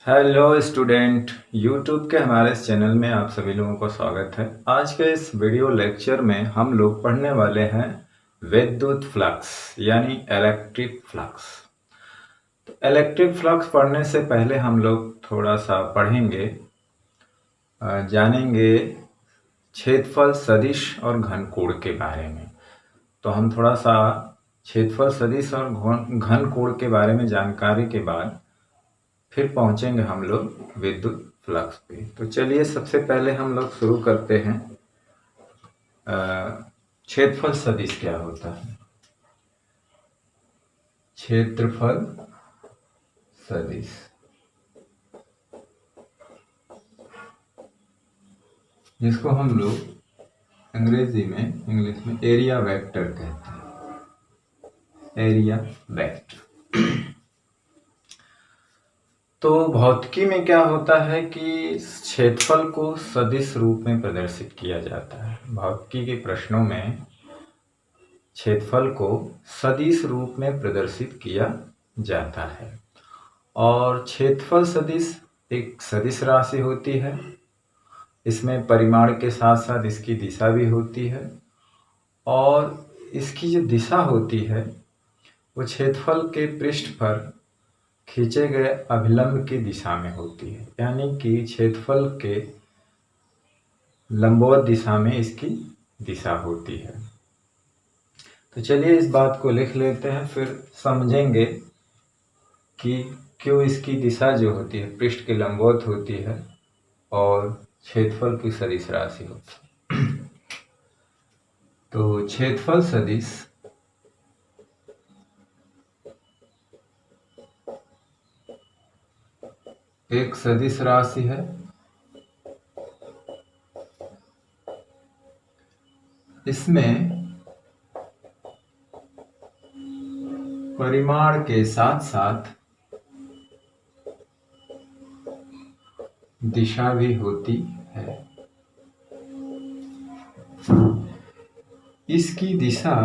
Hello student, YouTube के हमारे इस चैनल में आप सभी लोगों को स्वागत है। आज के इस वीडियो लेक्चर में हम लोग पढ़ने वाले हैं विद्युत फ्लक्स यानी इलेक्ट्रिक फ्लक्स। तो इलेक्ट्रिक फ्लक्स पढ़ने से पहले हम लोग थोड़ा सा पढ़ेंगे, जानेंगे क्षेत्रफल सदिश और घनकोण के बारे में। तो हम थोड़ा सा क्षेत्रफल सदिश और घनकोण के बारे में जानकारी के बाद फिर पहुंचेंगे हम लोग विद्युत फ्लक्स पे। तो चलिए सबसे पहले हम लोग शुरू करते हैं। क्षेत्रफल सदिश क्या होता है? क्षेत्रफल सदिश जिसको हम लोग इंग्लिश में एरिया वेक्टर कहते हैं। Area vector. तो भौतिकी में क्या होता है कि क्षेत्रफल को सदिश रूप में प्रदर्शित किया जाता है। भौतिकी के प्रश्नों में क्षेत्रफल को सदिश रूप में प्रदर्शित किया जाता है और क्षेत्रफल सदिश एक सदिश राशि होती है। इसमें परिमाण के साथ साथ इसकी दिशा भी होती है और इसकी जो दिशा होती है वो क्षेत्रफल के पृष्ठ पर खींचे गए अभिलंब की दिशा में होती है, यानी कि क्षेत्रफल के लंबवत दिशा में इसकी दिशा होती है। तो चलिए इस बात को लिख लेते हैं, फिर समझेंगे कि क्यों इसकी दिशा जो होती है पृष्ठ के लंबवत होती है और क्षेत्रफल की सदिश राशि होती है। तो क्षेत्रफल सदिश एक सदिश राशि है। इसमें परिमाण के साथ साथ दिशा भी होती है। इसकी दिशा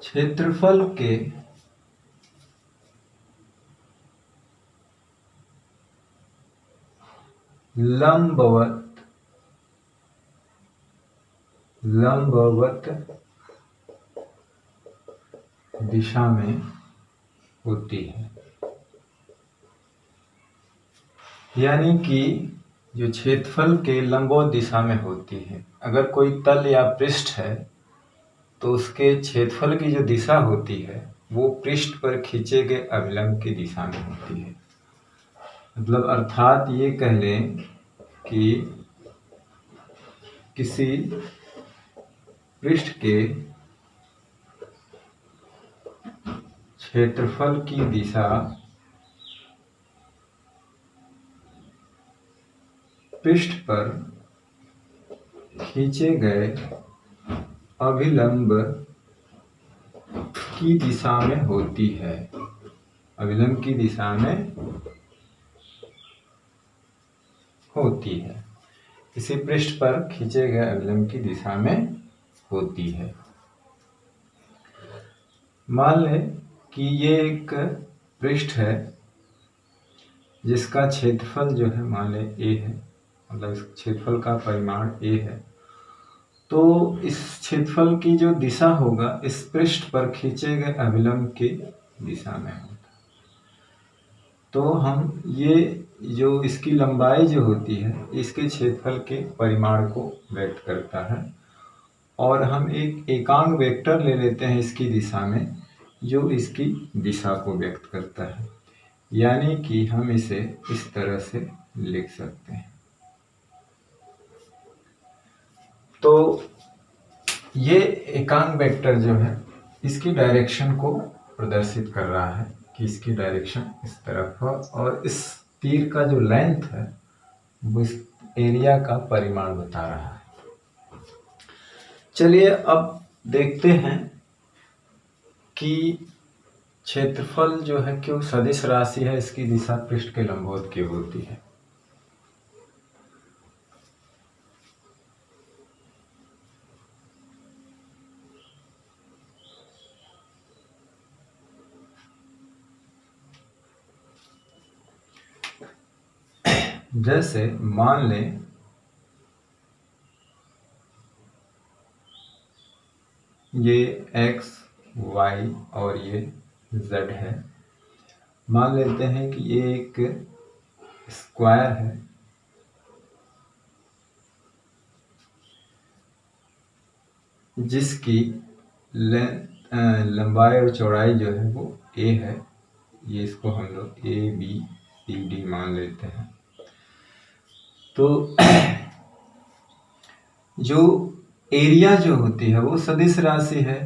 क्षेत्रफल के लंबवत दिशा में होती है। यानी कि जो क्षेत्रफल के लंबवत दिशा में होती है, अगर कोई तल या पृष्ठ है तो उसके क्षेत्रफल की जो दिशा होती है वो पृष्ठ पर खींचे गए अभिलंब की दिशा में होती है। मतलब अर्थात ये कह लें कि किसी पृष्ठ के क्षेत्रफल की दिशा पृष्ठ पर खींचे गए अभिलंब की दिशा में होती है। अभिलंब की दिशा में होती है, किसी पृष्ठ पर खींचे गए अभिलंब की दिशा में होती है। मान लें कि ये एक पृष्ठ है जिसका क्षेत्रफल जो है मान लें a है, मतलब इस क्षेत्रफल का परिमाण a है। तो इस क्षेत्रफल की जो दिशा होगा इस पृष्ठ पर खींचे गए अभिलंब की दिशा में होगा। तो हम ये जो इसकी लंबाई जो होती है इसके क्षेत्रफल के परिमाण को व्यक्त करता है और हम एक एकांक वेक्टर ले लेते हैं इसकी दिशा में जो इसकी दिशा को व्यक्त करता है। यानी कि हम इसे इस तरह से लिख सकते हैं। तो ये एकांक वेक्टर जो है इसकी डायरेक्शन को प्रदर्शित कर रहा है कि इसकी डायरेक्शन इस तरफ है और इस तीर का जो लेंथ है वो इस एरिया का परिमाण बता रहा है। चलिए अब देखते हैं कि क्षेत्रफल जो है क्यों सदिश राशि है, इसकी दिशा पृष्ठ के लंबवत क्यों होती है। जैसे मान लें ये x y और ये z है। मान लेते हैं कि ये एक स्क्वायर है जिसकी लंबाई और चौड़ाई जो है वो a है। ये इसको हम लोग a b c d मान लेते हैं। तो जो एरिया जो होती है वो सदिश राशि है।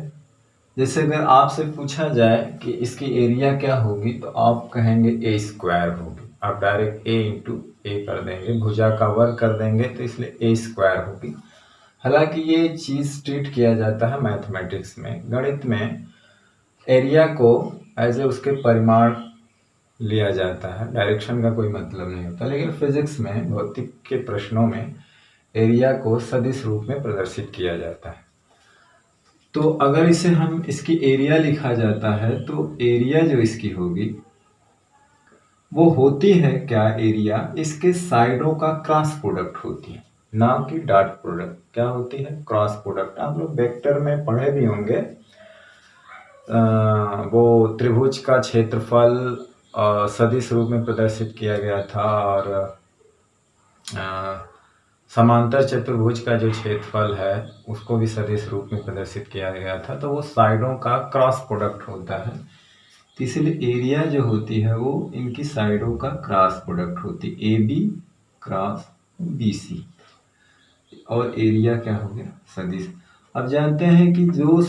जैसे अगर आपसे पूछा जाए कि इसकी एरिया क्या होगी तो आप कहेंगे ए स्क्वायर होगी। आप डायरेक्ट ए इंटू ए कर देंगे, भुजा का वर्ग कर देंगे तो इसलिए ए स्क्वायर होगी। हालांकि ये चीज़ ट्रीट किया जाता है मैथमेटिक्स में, गणित में एरिया को एज ए उसके परिमाण लिया जाता है, डायरेक्शन का कोई मतलब नहीं होता। लेकिन फिजिक्स में, भौतिक के प्रश्नों में एरिया को सदिश रूप में प्रदर्शित किया जाता है। तो अगर इसे हम इसकी एरिया लिखा जाता है तो एरिया जो इसकी होगी वो होती है क्या, एरिया इसके साइडों का क्रॉस प्रोडक्ट होती है, ना कि डॉट प्रोडक्ट। क्या होती है? Cross product. आप लोग वेक्टर में पढ़े भी होंगे, वो त्रिभुज का क्षेत्रफल सदिश रूप में प्रदर्शित किया गया था और समांतर चतुर्भुज का जो क्षेत्रफल है उसको भी सदिश रूप में प्रदर्शित किया गया था। तो वो साइडों का क्रॉस प्रोडक्ट होता है। तो इसलिए एरिया जो होती है वो इनकी साइडों का क्रॉस प्रोडक्ट होती है, A B cross B C. और एरिया क्या हो गया? सदिश। अब जानते हैं कि जो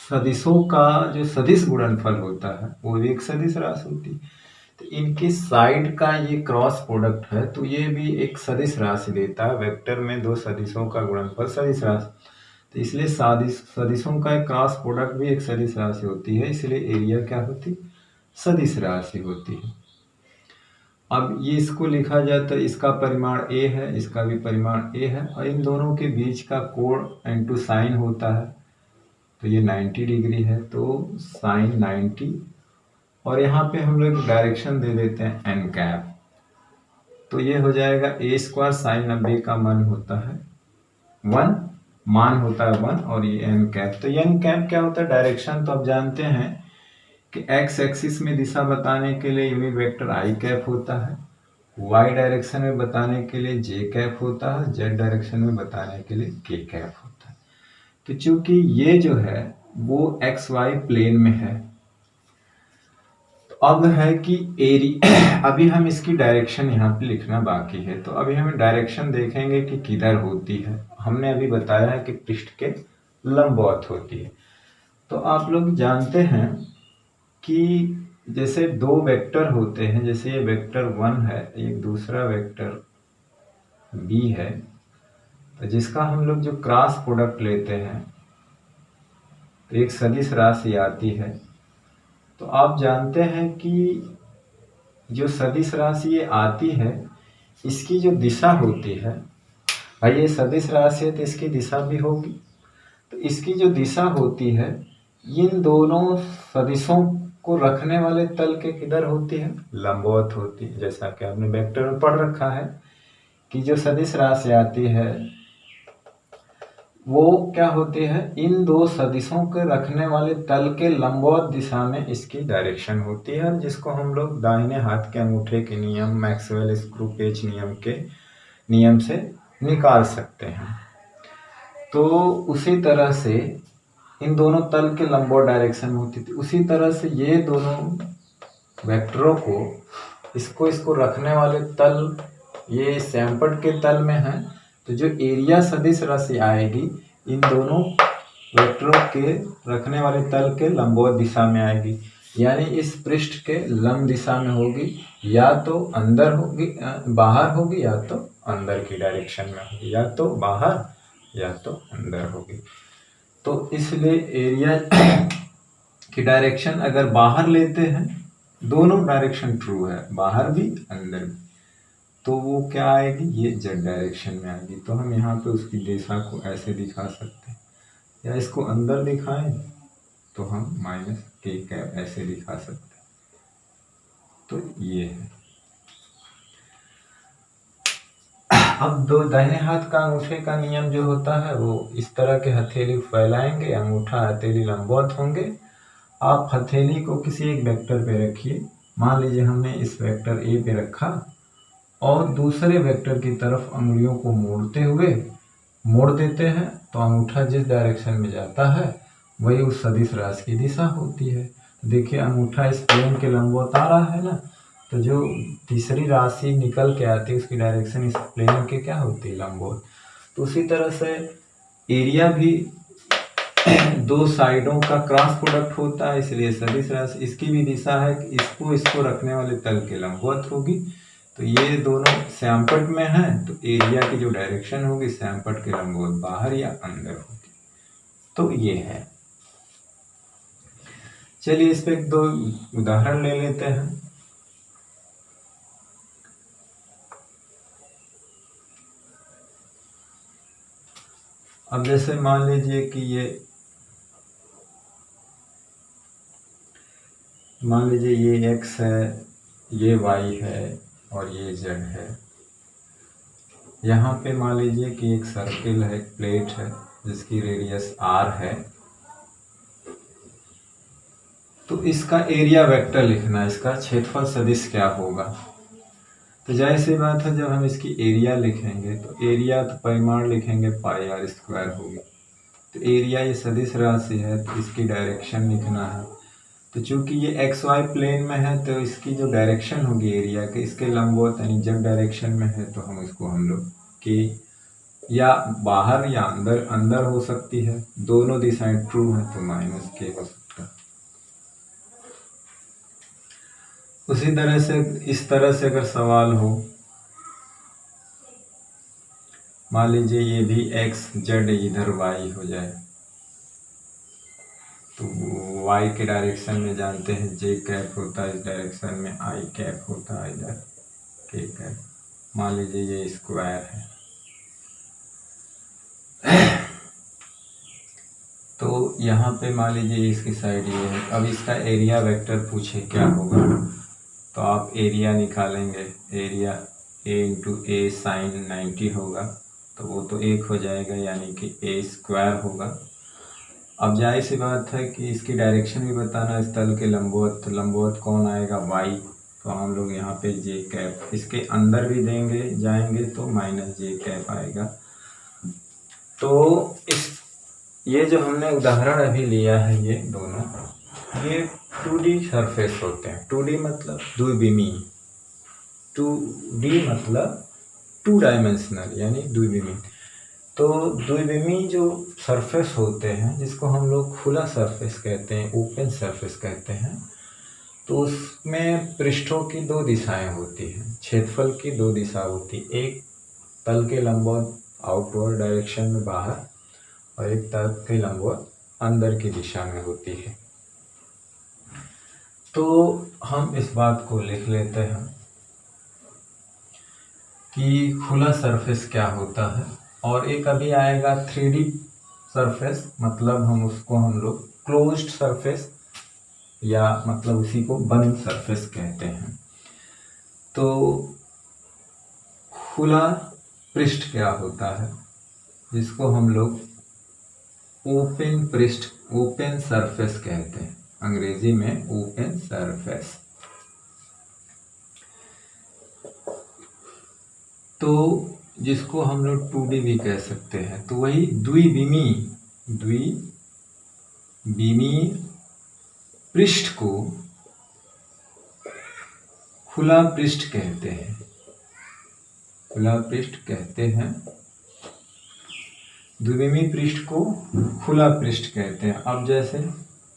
सदिशों का जो सदिश गुणनफल होता है वो भी एक सदिश राशि होती है। तो इनकी साइड का ये क्रॉस प्रोडक्ट है तो ये भी एक सदिश राशि देता है। वेक्टर में दो सदिशों का गुणनफल सदिश राशि, तो इसलिए सदिशों का एक क्रॉस प्रोडक्ट भी एक सदिश राशि होती है। इसलिए एरिया क्या होती? सदिश राशि होती है। अब ये इसको लिखा जाता है, इसका परिमाण a है, इसका भी परिमाण a है और इन दोनों के बीच का कोण इनटू साइन होता है। तो ये 90 डिग्री है तो साइन 90, और यहाँ पे हम लोग डायरेक्शन दे देते हैं एन कैप। तो ये हो जाएगा ए स्क्वायर साइन 90 का मान होता है 1, मान होता है 1, और ये एन कैप। तो एन कैप क्या होता है? डायरेक्शन। तो आप जानते हैं कि एक्स एक्सिस में दिशा बताने के लिए यूनिट वेक्टर आई कैप होता है, वाई डायरेक्शन में बताने के लिए जे कैप होता है, जेड डायरेक्शन में बताने के लिए के कैप होता है। तो चूंकि ये जो है वो एक्स वाई प्लेन में है, अब है कि अभी हम इसकी डायरेक्शन यहाँ पे लिखना बाकी है। तो अभी हम डायरेक्शन देखेंगे कि किधर होती है। हमने अभी बताया है कि पृष्ठ के लंबवत होती है। तो आप लोग जानते हैं कि जैसे दो वेक्टर होते हैं, जैसे ये वेक्टर 1 है, एक दूसरा वेक्टर b है, तो जिसका हम लोग जो क्रॉस प्रोडक्ट लेते हैं तो एक सदिश राशि आती है। तो आप जानते हैं कि जो सदिश राशि ये आती है इसकी जो दिशा होती है, भाई ये सदिश राशि है तो इसकी दिशा भी होगी। तो इसकी जो दिशा होती है इन दोनों सदिशों को रखने वाले तल के किधर होती है? लंबवत होती है। जैसा कि आपने वेक्टर में पढ़ रखा है कि जो सदिश राशि आती है वो क्या होती है? इन दो सदिशों के रखने वाले तल के लंबवत दिशा में इसकी डायरेक्शन होती है, जिसको हम लोग दाहिने हाथ के अंगूठे के नियम, मैक्सवेल स्क्रू पेच नियम के नियम से निकाल सकते हैं। तो उसी तरह से इन दोनों तल के लंबवत डायरेक्शन होती थी। उसी तरह से ये दोनों वेक्टरों को इसको रखने वाले तल ये सैंपट के तल में है। तो जो एरिया सदिश राशि आएगी इन दोनों वेक्टरों के रखने वाले तल के लंबवत दिशा में आएगी, यानी इस पृष्ठ के लंब दिशा में होगी, या तो अंदर होगी, बाहर होगी, या तो अंदर की डायरेक्शन में होगी, या तो बाहर या तो अंदर होगी। तो इसलिए एरिया की डायरेक्शन अगर बाहर लेते हैं, दोनों डायरेक्शन ट्रू है, बाहर भी अंदर भी, तो वो क्या आएगी? ये जेड डायरेक्शन में आएगी। तो हम यहाँ पे उसकी दिशा को ऐसे दिखा सकते हैं, या इसको अंदर दिखाएं तो हम माइनस के कैप ऐसे दिखा सकते हैं। तो ये है। अब दो दाहिने हाथ का अंगूठे का नियम जो होता है वो इस तरह के हथेली फैलाएंगे, अंगूठा हथेली लंबवत होंगे। आप हथेली को किसी एक वेक्टर पे रखिए। मान लीजिए हमने इस वेक्टर ए पे रखा और दूसरे वेक्टर की तरफ अंगुलियों को मोड़ देते हैं, तो अंगूठा जिस डायरेक्शन में जाता है वही उस सदिश राशि की दिशा होती है। देखिए अंगूठा इस प्लेन के लंबवत आ रहा है ना, तो जो तीसरी राशि निकल के आती है उसकी डायरेक्शन इस प्लेन के क्या होती है, लंबवत। तो उसी तरह से एरिया भी दो साइडों का क्रॉस प्रोडक्ट होता है, इसलिए सदिश राशि इसकी भी दिशा है कि इसको रखने वाले तल के लंबवत होगी। तो ये दोनों श्यामपट्ट में है, तो एरिया की जो डायरेक्शन होगी श्यामपट्ट के लंबवत बाहर या अंदर होगी। तो ये है। चलिए इस पे एक दो उदाहरण ले लेते हैं। अब जैसे मान लीजिए कि ये x है, ये y है और ये z है। यहाँ पे मान लीजिए कि एक सर्किल है, एक प्लेट है जिसकी रेडियस r है। तो इसका एरिया वेक्टर लिखना है, इसका क्षेत्रफल सदिश क्या होगा। तो जाहिर सी बात है जब हम इसकी एरिया लिखेंगे तो एरिया तो परिमाण लिखेंगे पाई r स्क्वायर होगी। तो एरिया ये सदिश राशि है तो इसकी डायरेक्शन लिखना है। तो चूंकि ये एक्स वाई प्लेन में है तो इसकी जो डायरेक्शन होगी एरिया के इसके लंबवत यानी जब डायरेक्शन में है तो हम लोग कि या बाहर या अंदर हो सकती है, दोनों दिशाएं ट्रू है तो -k हो सकता है। उसी तरह से इस तरह से अगर सवाल हो, मान लीजिए ये भी x z इधर y हो जाए, तो y के डायरेक्शन में जानते हैं j कैप होता है, इस डायरेक्शन में i कैप होता है, इधर k कैप। मान लीजिए ये स्क्वायर है। तो यहाँ पे मान लीजिए इसकी साइड ये है। अब इसका एरिया वेक्टर पूछे क्या होगा, तो आप एरिया निकालेंगे। Area a into A sine 90 होगा, तो वो तो 1 हो जाएगा यानी कि a स्क्वायर होगा। अब जाहिर सी बात है कि इसकी डायरेक्शन भी बताना, इस तल के लंबवत कौन आएगा, y। तो हम लोग यहाँ पे j कैप इसके अंदर भी जाएंगे तो -j कैप आएगा। तो ये जो हमने उदाहरण अभी लिया है ये दोनों, ये 2D सरफेस होते हैं। 2D मतलब द्विविमीय, 2D मतलब 2 डायमेंशनल यानी द्विविमीय। तो द्विविमीय जो सरफेस होते हैं जिसको हम लोग खुला सरफेस कहते हैं, ओपन सरफेस कहते हैं, तो उसमें पृष्ठों की दो दिशाएं होती हैं, क्षेत्रफल की दो दिशा होती, एक तल के लंबवत आउटवर्ड डायरेक्शन में बाहर और एक तल के लंबवत अंदर की दिशा में होती है। तो हम इस बात को लिख लेते हैं कि खुला सरफेस क्या होता है, और एक अभी आएगा 3D सरफेस, मतलब हम लोग क्लोज्ड सरफेस या मतलब उसी को बंद सरफेस कहते हैं। तो खुला पृष्ठ क्या होता है, जिसको हम लोग ओपन सरफेस कहते हैं, अंग्रेजी में ओपन सरफेस। तो जिसको हम लोग 2D भी कह सकते हैं। तो वही द्विविमीय पृष्ठ को खुला पृष्ठ कहते हैं, खुला पृष्ठ कहते हैं। द्विविमीय पृष्ठ को खुला पृष्ठ कहते हैं। अब जैसे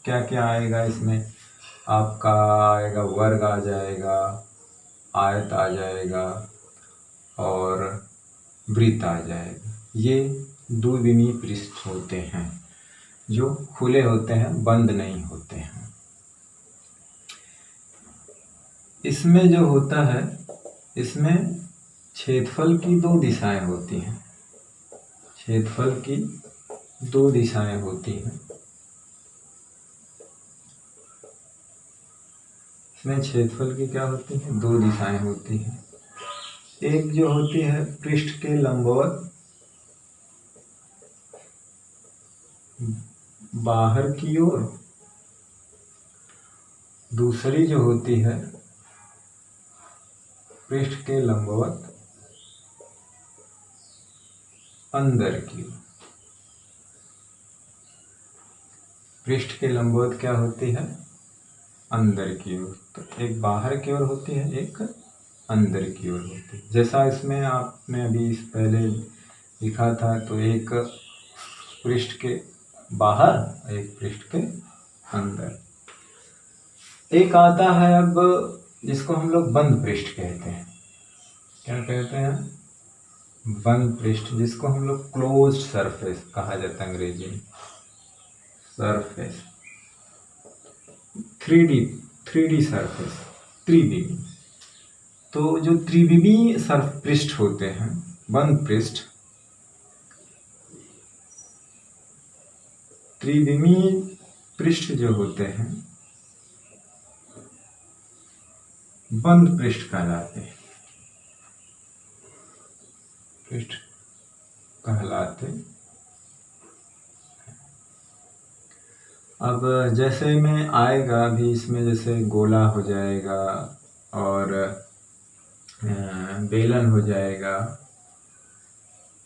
क्या क्या आएगा इसमें, आपका आएगा वर्ग आ जाएगा, आयत आ जाएगा और वृत्त आ जाएगा। ये द्विविमीय पृष्ठ होते हैं जो खुले होते हैं, बंद नहीं होते हैं। इसमें जो होता है, इसमें क्षेत्रफल की दो दिशाएं होती हैं, क्षेत्रफल की दो दिशाएं होती हैं। इसमें क्षेत्रफल की क्या होती है, दो दिशाएं होती हैं। एक जो होती है पृष्ठ के लंबवत बाहर की ओर, दूसरी जो होती है पृष्ठ के लंबवत अंदर की ओर। पृष्ठ के लंबवत क्या होती है? अंदर की ओर। तो एक बाहर की ओर होती है, एक अंदर की ओर होती है। जैसा इसमें आपने अभी पहले लिखा था, तो एक पृष्ठ के बाहर, एक पृष्ठ के अंदर। एक आता है अब जिसको हम लोग बंद पृष्ठ कहते हैं। क्या कहते हैं? बंद पृष्ठ, जिसको हम लोग क्लोज्ड सरफेस कहा जाता है अंग्रेजी में। सरफेस, 3D सरफेस, त्रिविमी। तो जो त्रिविमी सर्फ पृष्ठ होते हैं, बंद पृष्ठ, त्रिविमी पृष्ठ जो होते हैं बंद पृष्ठ कहलाते हैं, पृष्ठ कहलाते। अब जैसे में आएगा अभी इसमें, जैसे गोला हो जाएगा और बेलन हो जाएगा,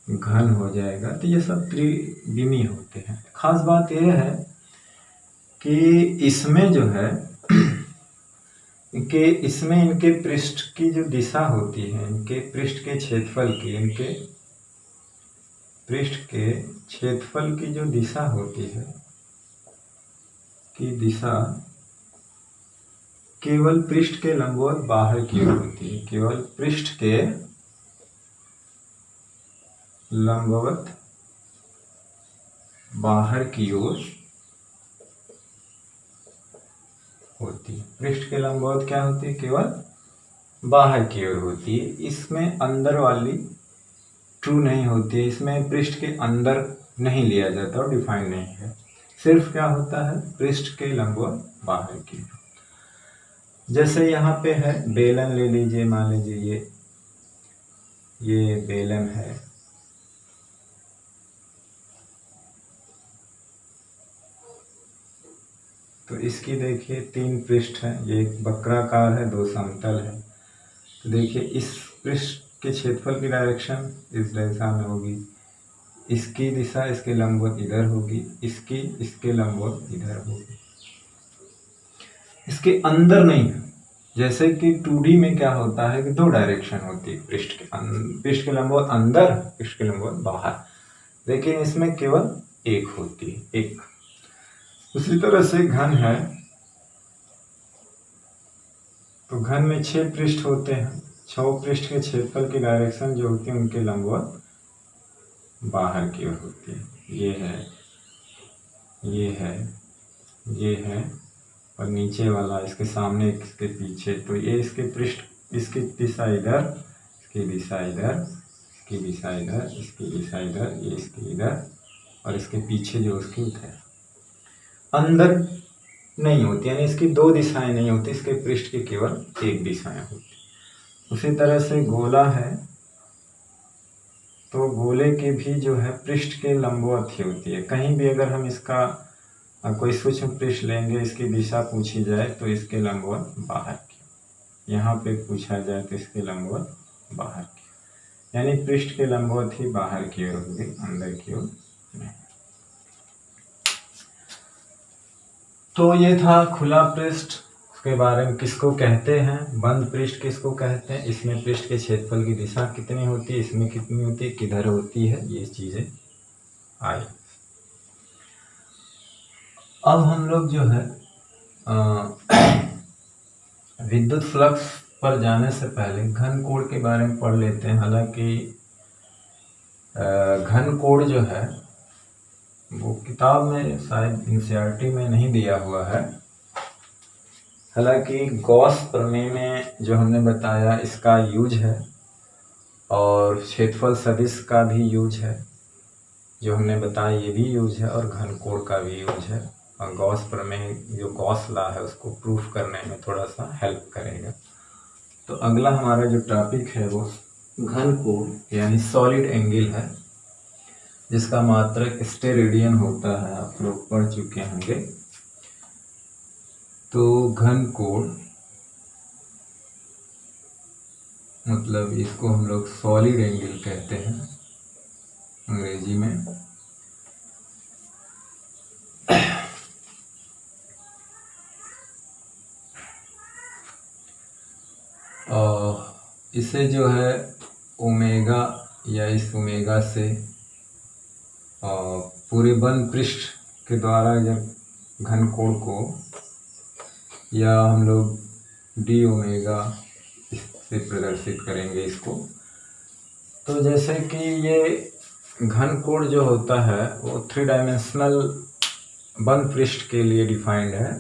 घन हो जाएगा, तो ये सब त्रिविमी होते हैं। खास बात यह है कि इसमें जो है कि इसमें इनके पृष्ठ की जो दिशा होती है, इनके पृष्ठ के क्षेत्रफल की, इनके पृष्ठ के क्षेत्रफल की जो दिशा होती है, की दिशा केवल पृष्ठ के लंबवत बाहर की ओर होती है। केवल पृष्ठ के लंबवत बाहर की ओर होती है। पृष्ठ के लंबवत क्या होती है? केवल बाहर की ओर होती है। इसमें अंदर वाली ट्रू नहीं होती है। इसमें पृष्ठ के अंदर नहीं लिया जाता और डिफाइन नहीं है। सिर्फ क्या होता है? पृष्ठ के लंबवत बाहर की ओर। जैसे यहाँ पे है बेलन, ले लीजिए, मान लीजिए ये बेलन है। तो इसकी देखिए 3 पृष्ठ है, ये एक वक्राकार है, 2 समतल है। तो देखिए इस पृष्ठ के क्षेत्रफल की डायरेक्शन इस दिशा में होगी, इसकी दिशा इसके लंबवत इधर होगी, इसकी इसके लंबवत इधर होगी। इसके अंदर नहीं है। जैसे कि 2D में क्या होता है कि 2 डायरेक्शन होती है, पृष्ठ के लंबवत अंदर, पृष्ठ के लंबवत बाहर, लेकिन इसमें केवल एक होती है, एक। उसी तरह से घन है, तो घन में 6 पृष्ठ होते हैं। 6 पृष्ठ के क्षेत्रफल की डायरेक्शन जो होती है उनके लंबवत बाहर की ओर होती है। ये है, ये है, ये है, और नीचे वाला इसके सामने, इसके पीछे। तो ये इसके पृष्ठ, इसकी दिशा इधर, इसकी दिशा इधर, इसकी दिशा इधर, इसकी दिशा इधर, ये इसकी इधर, और इसके पीछे जो उसकी उधर। अंदर नहीं होती, यानी इसकी 2 दिशाएं नहीं होती, इसके पृष्ठ की केवल एक दिशाएं होती। उसी तरह से गोला है, तो गोले की भी जो है पृष्ठ के लंबवत ही होती है। कहीं भी अगर हम इसका कोई सूक्ष्म पृष्ठ लेंगे, इसकी दिशा पूछी जाए तो इसके लंबवत बाहर की। यहाँ पे पूछा जाए तो इसके लंबवत बाहर की, यानी पृष्ठ के लंबवत ही बाहर की ओर होगी, अंदर की ओर नहीं। तो ये था खुला पृष्ठ के बारे में। किसको कहते हैं? बंद पृष्ठ किसको कहते हैं? इसमें पृष्ठ के क्षेत्रफल की दिशा कितनी होती है, इसमें कितनी होती है, किधर होती है, ये चीजें आई। अब हम लोग जो है विद्युत फ्लक्स पर जाने से पहले घन कोण के बारे में पढ़ लेते हैं। हालांकि घन कोण जो है वो किताब में शायद एनसीईआरटी में नहीं दिया हुआ है। हालांकि गॉस प्रमेय में जो हमने बताया इसका यूज है, और क्षेत्रफल सदिश का भी यूज है, जो हमने बताया ये भी यूज है, और घन कोण का भी यूज है। और गॉस प्रमेय, जो गॉस लॉ है, उसको प्रूफ करने में थोड़ा सा हेल्प करेगा। तो अगला हमारा जो टॉपिक है वो घन कोण यानी सॉलिड एंगल है, जिसका मात्रक स्टेरेडियन होता है, आप लोग पढ़ चुके होंगे। तो घन कोण मतलब इसको हम लोग सॉलिड एंगल कहते हैं अंग्रेजी में। और इसे जो है ओमेगा या इस ओमेगा से पूरे बंद पृष्ठ के द्वारा जब घन कोण को, या हम लोग डी ओमेगा से प्रदर्शित करेंगे इसको। तो जैसे कि ये घन कोण जो होता है वो 3 डायमेंशनल बंद पृष्ठ के लिए डिफाइंड है।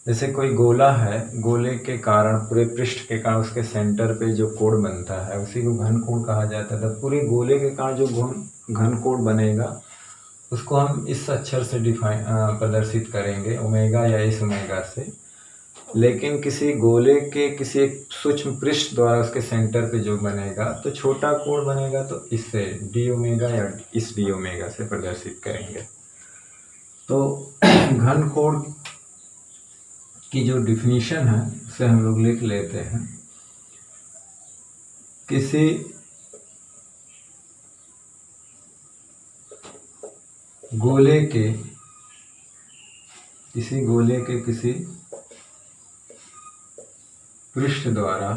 जैसे कोई गोला है, गोले के कारण पूरे पृष्ठ के कारण उसके सेंटर पे जो कोण बनता है उसी को घन कोण कहा जाता है। पूरे गोले के कारण जो घन कोण बनेगा उसको हम इस अक्षर से प्रदर्शित करेंगे, ओमेगा या इस ओमेगा से। लेकिन किसी गोले के किसी एक सूक्ष्म पृष्ठ द्वारा उसके सेंटर पे जो बनेगा तो छोटा कोण बनेगा, तो इससे डी ओमेगा या इस डी ओमेगा से प्रदर्शित करेंगे। तो घन कोण की जो डिफिनीशन है उसे हम लोग लिख लेते हैं। किसी गोले के किसी पृष्ठ द्वारा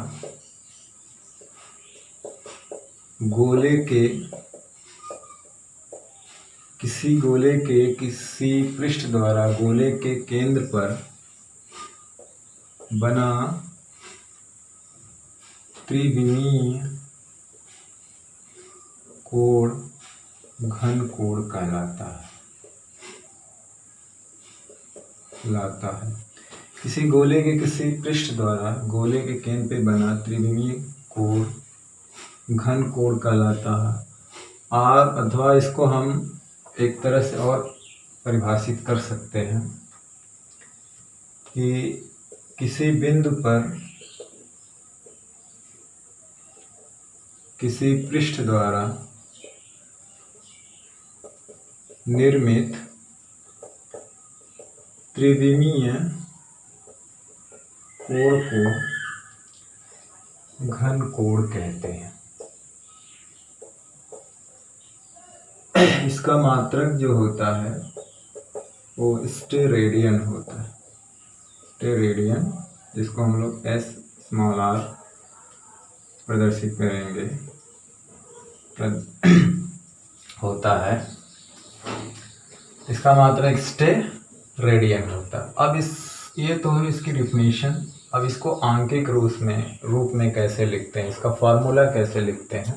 गोले के किसी पृष्ठ द्वारा गोले के केंद्र पर बना त्रिविमीय कोण घन कोण कहलाता है। किसी गोले के किसी पृष्ठ द्वारा गोले के केंद्र पे बना त्रिविमीय कोण घन कोण कहलाता है। और अथवा इसको हम एक तरह से और परिभाषित कर सकते हैं कि किसी बिंदु पर किसी पृष्ठ द्वारा निर्मित त्रिविमीय कोण को घन कोण कहते हैं। इसका मात्रक जो होता है वो स्टेरेडियन होता है। स्टेरेडियन, जिसको हम लोग S प्रदर्शित करेंगे, होता है। इसका मात्रक स्टेरेडियन होता है। अब ये तो है इसकी डिफिनीशन। अब इसको आंकिक रूप में कैसे लिखते हैं, इसका फॉर्मूला कैसे लिखते हैं,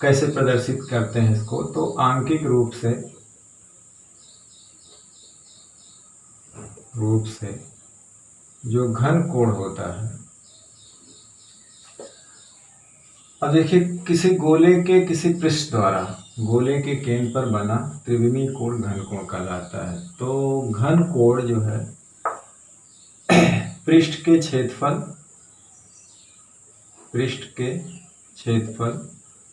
कैसे प्रदर्शित करते हैं इसको। तो आंकिक रूप से जो घन कोण होता है, अब देखिए किसी गोले के किसी पृष्ठ द्वारा गोले के केंद्र पर बना त्रिविमीय कोण घन कोण कहलाता है। तो घन कोण जो है पृष्ठ के क्षेत्रफल,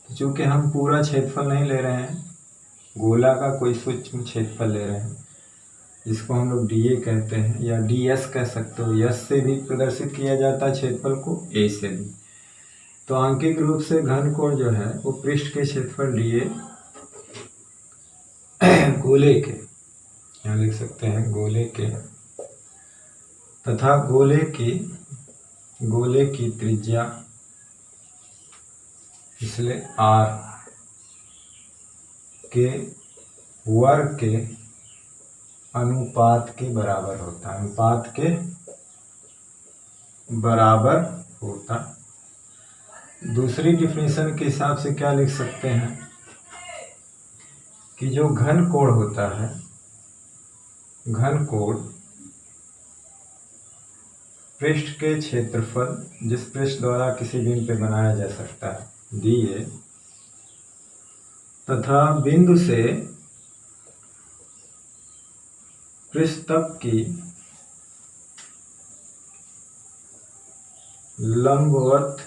चूंकि हम पूरा क्षेत्रफल नहीं ले रहे हैं, गोला का कोई सूक्ष्म क्षेत्रफल ले रहे हैं, जिसको हम लोग डीए कहते हैं या डीएस कह सकते हो। यस से भी प्रदर्शित किया जाता है क्षेत्रफल को, ए से भी। तो आंकिक रूप से घन कोण जो है वो पृष्ठ के क्षेत्रफल डीए गोले के, यहाँ लिख सकते हैं गोले के, तथा गोले की त्रिज्या इसलिए r के वर्ग के अनुपात के बराबर होता। दूसरी डिफिनेशन के हिसाब से क्या लिख सकते हैं कि जो घन कोण होता है, घन कोण पृष्ठ के क्षेत्रफल, जिस पृष्ठ द्वारा किसी बिंदु पे बनाया जा सकता है, दिए, तथा बिंदु से पृष्ठ तक की लंबवत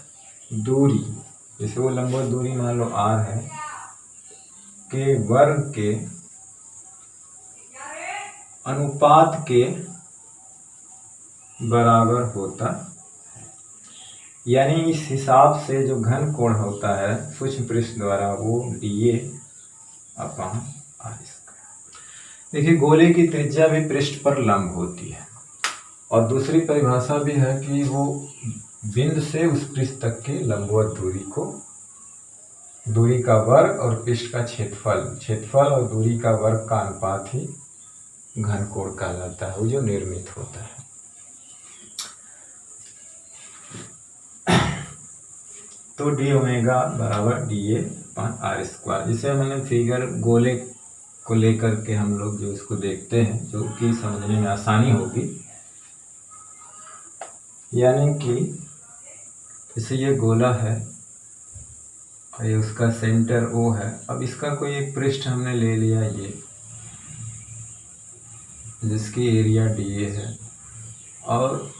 दूरी, जैसे वो लंबवत दूरी मान लो r है, के वर्ग के अनुपात के बराबर होता, यानी इस हिसाब से जो घन कोण होता है सूक्ष्म पृष्ठ द्वारा वो dA/r²। देखिए गोले की त्रिज्या भी पृष्ठ पर लंब होती है, और दूसरी परिभाषा भी है कि वो बिंदु से उस पृष्ठ तक की लंबवत दूरी का वर्ग और पृष्ठ का क्षेत्रफल और दूरी का वर्ग का अनुपात ही घन कोण कहलाता है, वो जो निर्मित होता है। तो d ओमेगा बराबर dA/r²। जिसे मैंने फिगर गोले को लेकर के हम लोग जो इसको देखते हैं, जो कि समझने में आसानी होगी, यानी कि जैसे ये गोला है और ये उसका सेंटर O है। अब इसका कोई एक पृष्ठ हमने ले लिया, ये जिसकी एरिया dA है, और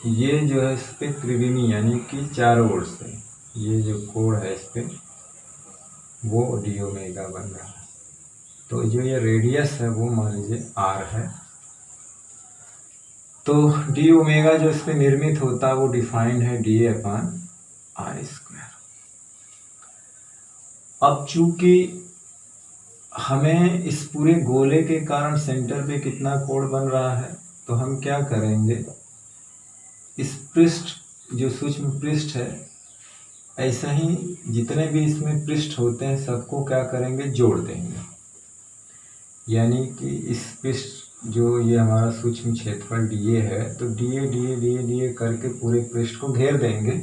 ये जो है इस पे त्रिविमी यानी कि चारों ओर से ये जो कोण है इस पे वो d ओमेगा बन रहा है। तो जो ये रेडियस है वो मान लीजिए r है, तो d ओमेगा जो इस पे निर्मित होता है वो डिफाइंड है dA/r²। अब चूंकि हमें इस पूरे गोले के कारण सेंटर पे कितना कोण बन रहा है, तो हम क्या करेंगे, इस पृष्ठ जो सूक्ष्म पृष्ठ है, ऐसा ही जितने भी इसमें पृष्ठ होते हैं सबको क्या करेंगे, जोड़ देंगे। यानी कि इस पृष्ठ जो ये हमारा सूक्ष्म क्षेत्रफल dA है, तो dA करके पूरे पृष्ठ को घेर देंगे।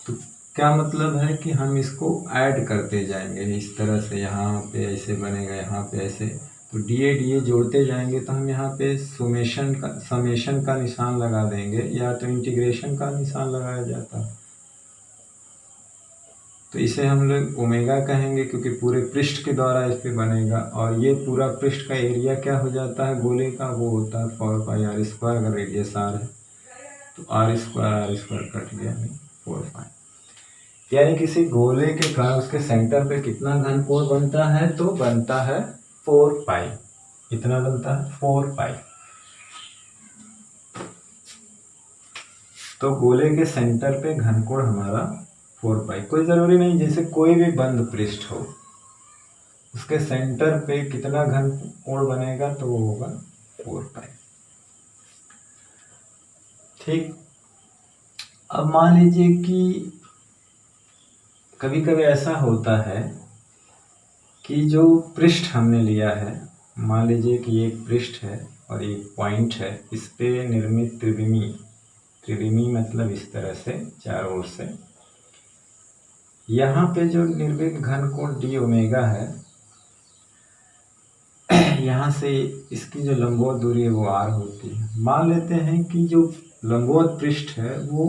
तो क्या मतलब है कि हम इसको ऐड करते जाएंगे इस तरह से, यहाँ पे ऐसे बनेगा, यहाँ पे ऐसे, तो dA जोड़ते जाएंगे। तो हम यहाँ पे समेशन का निशान लगा देंगे, या तो इंटीग्रेशन का निशान लगाया जाता है। तो इसे हम लोग ओमेगा कहेंगे क्योंकि पूरे पृष्ठ के द्वारा इस पे बनेगा, और ये पूरा पृष्ठ का एरिया क्या हो जाता है गोले का, वो होता है 4πr²। अगर रेडियस r है तो r² कट गया, 4π। यानी किसी गोले के कारण उसके सेंटर पे कितना घन कोण बनता है, तो बनता है 4π। कितना बनता है, 4π। तो गोले के सेंटर पे घन कोण हमारा 4π। कोई जरूरी नहीं, जैसे कोई भी बंद पृष्ठ हो उसके सेंटर पे कितना घन कोण बनेगा, तो वो होगा 4π। ठीक। अब मान लीजिए कि कभी कभी ऐसा होता है कि जो पृष्ठ हमने लिया है, मान लीजिए कि एक पृष्ठ है और एक पॉइंट है, इस पे निर्मित त्रिविमी मतलब इस तरह से चारों ओर से, यहाँ पे जो निर्मित घन कोण d ओमेगा है, यहाँ से इसकी जो लंबवत दूरी है वो r होती है। मान लेते हैं कि जो लंबवत पृष्ठ है वो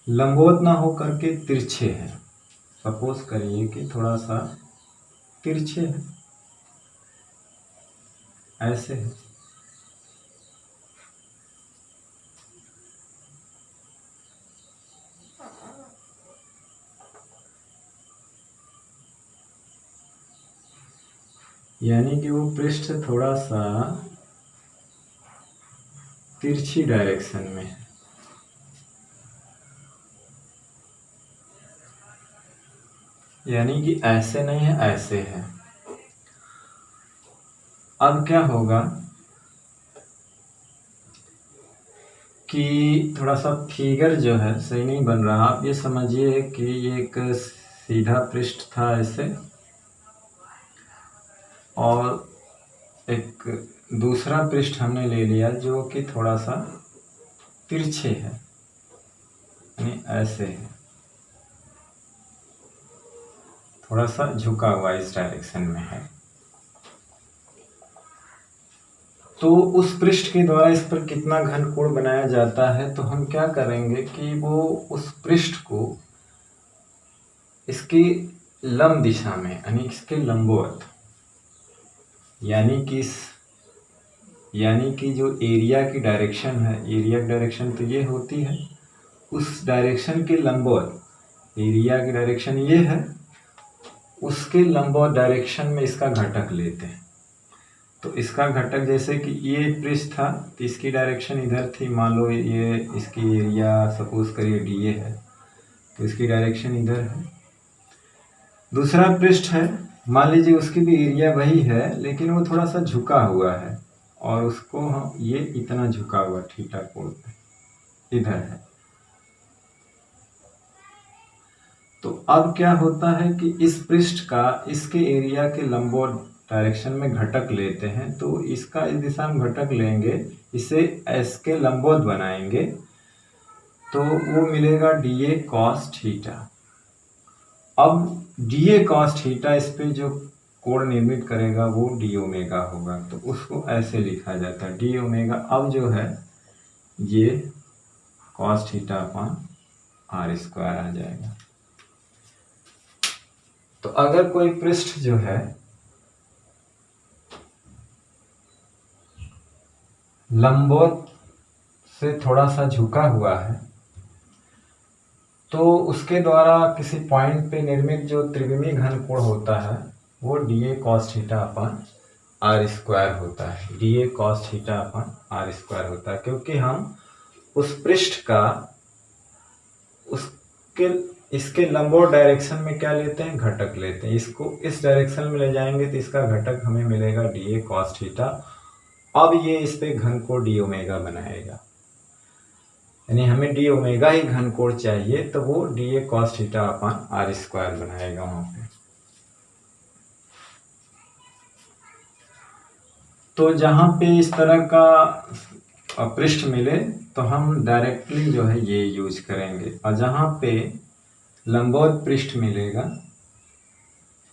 लंबवत ना हो करके तिरछे है। सपोज करिए कि थोड़ा सा तिरछे है, ऐसे है। यानी कि वो पृष्ठ थोड़ा सा तिरछी डायरेक्शन में है। यानी कि ऐसे नहीं है, ऐसे है। अब क्या होगा कि थोड़ा सा फिगर जो है सही नहीं बन रहा। आप ये समझिए कि ये एक सीधा पृष्ठ था ऐसे, और एक दूसरा पृष्ठ हमने ले लिया जो कि थोड़ा सा तिरछे है, यानी ऐसे है, थोड़ा सा झुका हुआ इस डायरेक्शन में है। तो उस पृष्ठ के द्वारा इस पर कितना घन कोण बनाया जाता है, तो हम क्या करेंगे कि वो उस पृष्ठ को इसकी लंब दिशा में यानी इसके लंबवत, यानी कि जो एरिया की डायरेक्शन है, एरिया की डायरेक्शन तो ये होती है, उस डायरेक्शन के लंबवत, एरिया की डायरेक्शन ये है, उसके लंबवत डायरेक्शन में इसका घटक लेते हैं। तो इसका घटक जैसे कि ये पृष्ठ था तो इसकी डायरेक्शन इधर थी, मान लो ये इसकी एरिया सपोज करिए डीए है तो इसकी डायरेक्शन इधर है। दूसरा पृष्ठ है, मान लीजिए उसकी भी एरिया वही है लेकिन वो थोड़ा सा झुका हुआ है और उसको हम ये इतना झुका हुआ थीटा कोण पे इधर है। तो अब क्या होता है कि इस पृष्ठ का इसके एरिया के लंबवत डायरेक्शन में घटक लेते हैं, तो इसका इस दिशा में घटक लेंगे, इसे एस के लंबवत बनाएंगे तो वो मिलेगा डी ए कॉस थीटा। अब डी ए कॉस थीटा इस पे जो कोण निर्मित करेगा वो डी ओमेगा होगा, तो उसको ऐसे लिखा जाता है डी ओमेगा। अब जो है ये cos theta upon are square आ जाएगा। तो अगर कोई पृष्ठ जो है लंबवत से थोड़ा सा झुका हुआ है तो उसके द्वारा किसी पॉइंट पे निर्मित जो त्रिविमीय घन कोण होता है वो D A cos theta upon are square होता है। D A cos theta upon are square होता है क्योंकि हम उस पृष्ठ का उसके इसके लंबवत डायरेक्शन में क्या लेते हैं, घटक लेते हैं। इसको इस डायरेक्शन में ले जाएंगे तो इसका घटक हमें मिलेगा डी ए कॉस थीटा। अब ये इस पे घन कोण डी ओमेगा बनाएगा, यानी हमें डी ओमेगा ही घन कोण चाहिए तो वो D A cos theta upon are square बनाएगा वहां पे। तो जहां पे इस तरह का पृष्ठ मिले तो हम डायरेक्टली जो है ये यूज करेंगे, और जहां पे लंबवत पृष्ठ मिलेगा,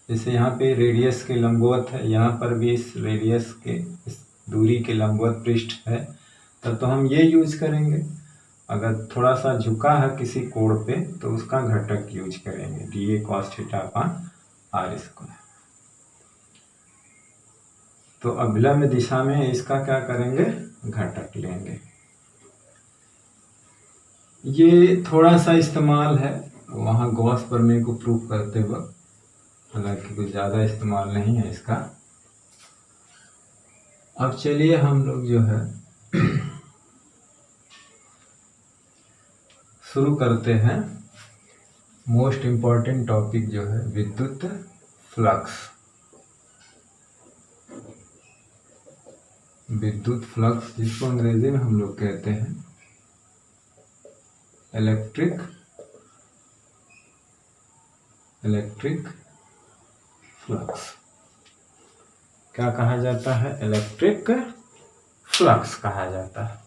जैसे यहाँ पे रेडियस के लंबवत है, यहाँ पर भी इस रेडियस के इस दूरी के लंबवत पृष्ठ है, तब तो हम ये यूज करेंगे। अगर थोड़ा सा झुका है किसी कोण पे तो उसका घटक यूज करेंगे D A cos theta upon are square. तो अभिलंब दिशा में इसका क्या करेंगे, घटक लेंगे। ये थोड़ा सा इस्तेमाल है वहाँ गॉस प्रमेय को प्रूव करते वक्त, हालांकि कुछ ज़्यादा इस्तेमाल नहीं है इसका। अब चलिए हम लोग जो है शुरू करते हैं मोस्ट इम्पॉर्टेंट टॉपिक जो है विद्युत फ्लक्स। विद्युत फ्लक्स जिसको अंग्रेजी में हम लोग कहते हैं इलेक्ट्रिक फ्लक्स। क्या कहा जाता है, इलेक्ट्रिक फ्लक्स कहा जाता है।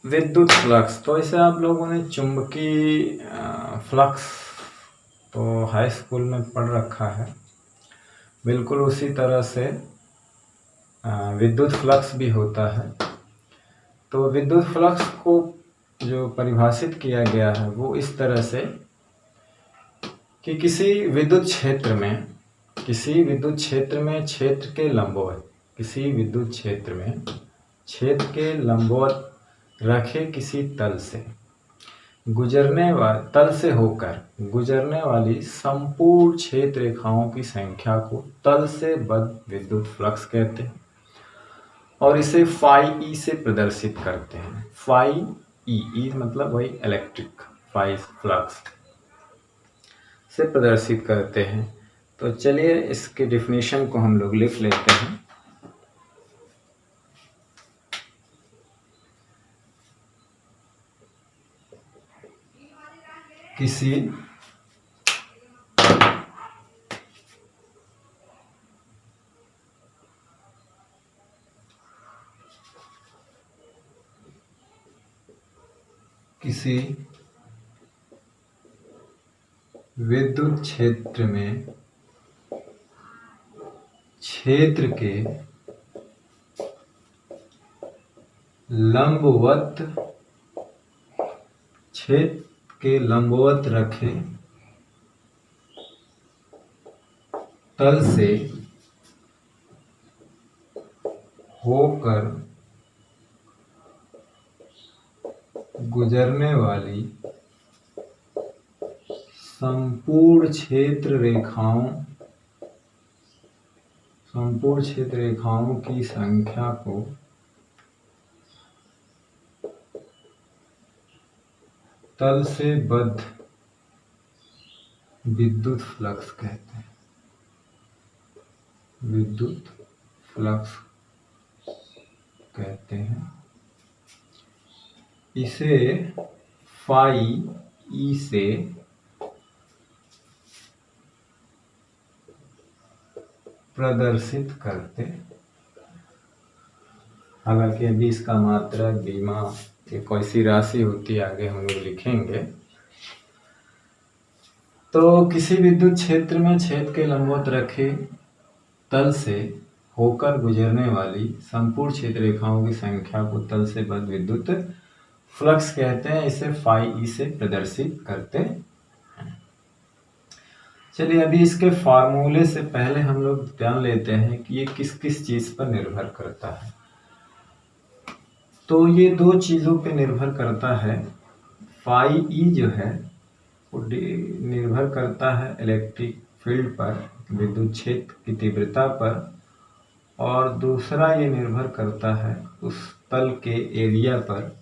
विद्युत फ्लक्स तो इसे आप लोगों ने चुंबकीय फ्लक्स तो हाई स्कूल में पढ़ रखा है, बिल्कुल उसी तरह से विद्युत फ्लक्स भी होता है। तो विद्युत फ्लक्स को जो परिभाषित किया गया है वो इस तरह से कि किसी विद्युत क्षेत्र में क्षेत्र के लंबवत, किसी विद्युत क्षेत्र में क्षेत्र के लंबवत रखे किसी तल से तल से होकर गुजरने वाली संपूर्ण क्षेत्र रेखाओं की संख्या को तल से बद्ध विद्युत फ्लक्स कहते हैं, और इसे फाई ई से प्रदर्शित करते हैं। फाई ई मतलब वही इलेक्ट्रिक, फाई फ्लक्स से प्रदर्शित करते हैं। तो चलिए इसके डिफिनेशन को हम लोग लिख लेते हैं। किसी विद्युत क्षेत्र में क्षेत्र के लंबवत रखे तल से होकर गुजरने वाली संपूर्ण क्षेत्र रेखाओं की संख्या को तल से बद्ध विद्युत फ्लक्स कहते हैं। विद्युत फ्लक्स कहते हैं। इसे फाई ई से प्रदर्शित करते। हालांकि अभी इसका मात्रक बीमा एक ऐसी राशि होती है, आगे हम लोग लिखेंगे। तो किसी विद्युत क्षेत्र में छेद के लंबवत रखे तल से होकर गुजरने वाली संपूर्ण क्षेत्र रेखाओं की संख्या को तल से बद्ध विद्युत फ्लक्स कहते हैं। इसे फाई ई से प्रदर्शित करते हैं। चलिए अभी इसके फार्मूले से पहले हम लोग ध्यान लेते हैं कि ये किस किस चीज पर निर्भर करता है। तो ये दो चीजों पे निर्भर करता है। फाई ई जो है वो निर्भर करता है इलेक्ट्रिक फील्ड पर, विद्युत क्षेत्र की तीव्रता पर, और दूसरा ये निर्भर करता है उस तल के एरिया पर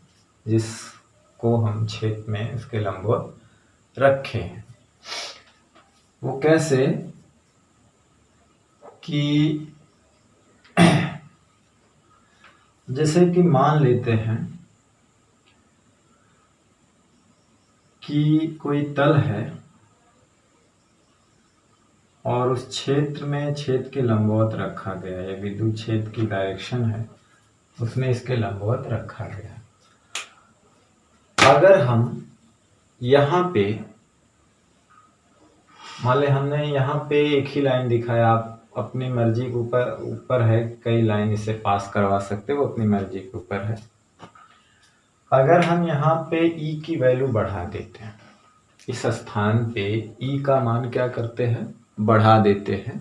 जिसको हम क्षेत्र में इसके लंबवत रखे हैं। वो कैसे कि जैसे कि मान लेते हैं कि कोई तल है और उस क्षेत्र में छेद के लंबवत रखा गया है, विद्युत क्षेत्र की डायरेक्शन है उसमें इसके लंबवत रखा गया है। अगर हम यहाँ पे मान ले हमने यहाँ पे एक ही लाइन दिखाया, आप अपनी मर्जी के ऊपर है, कई लाइन इसे पास करवा सकते हो, अपनी मर्जी के ऊपर है। अगर हम यहाँ पे ई की वैल्यू बढ़ा देते हैं, इस स्थान पे ई का मान क्या करते हैं, बढ़ा देते हैं,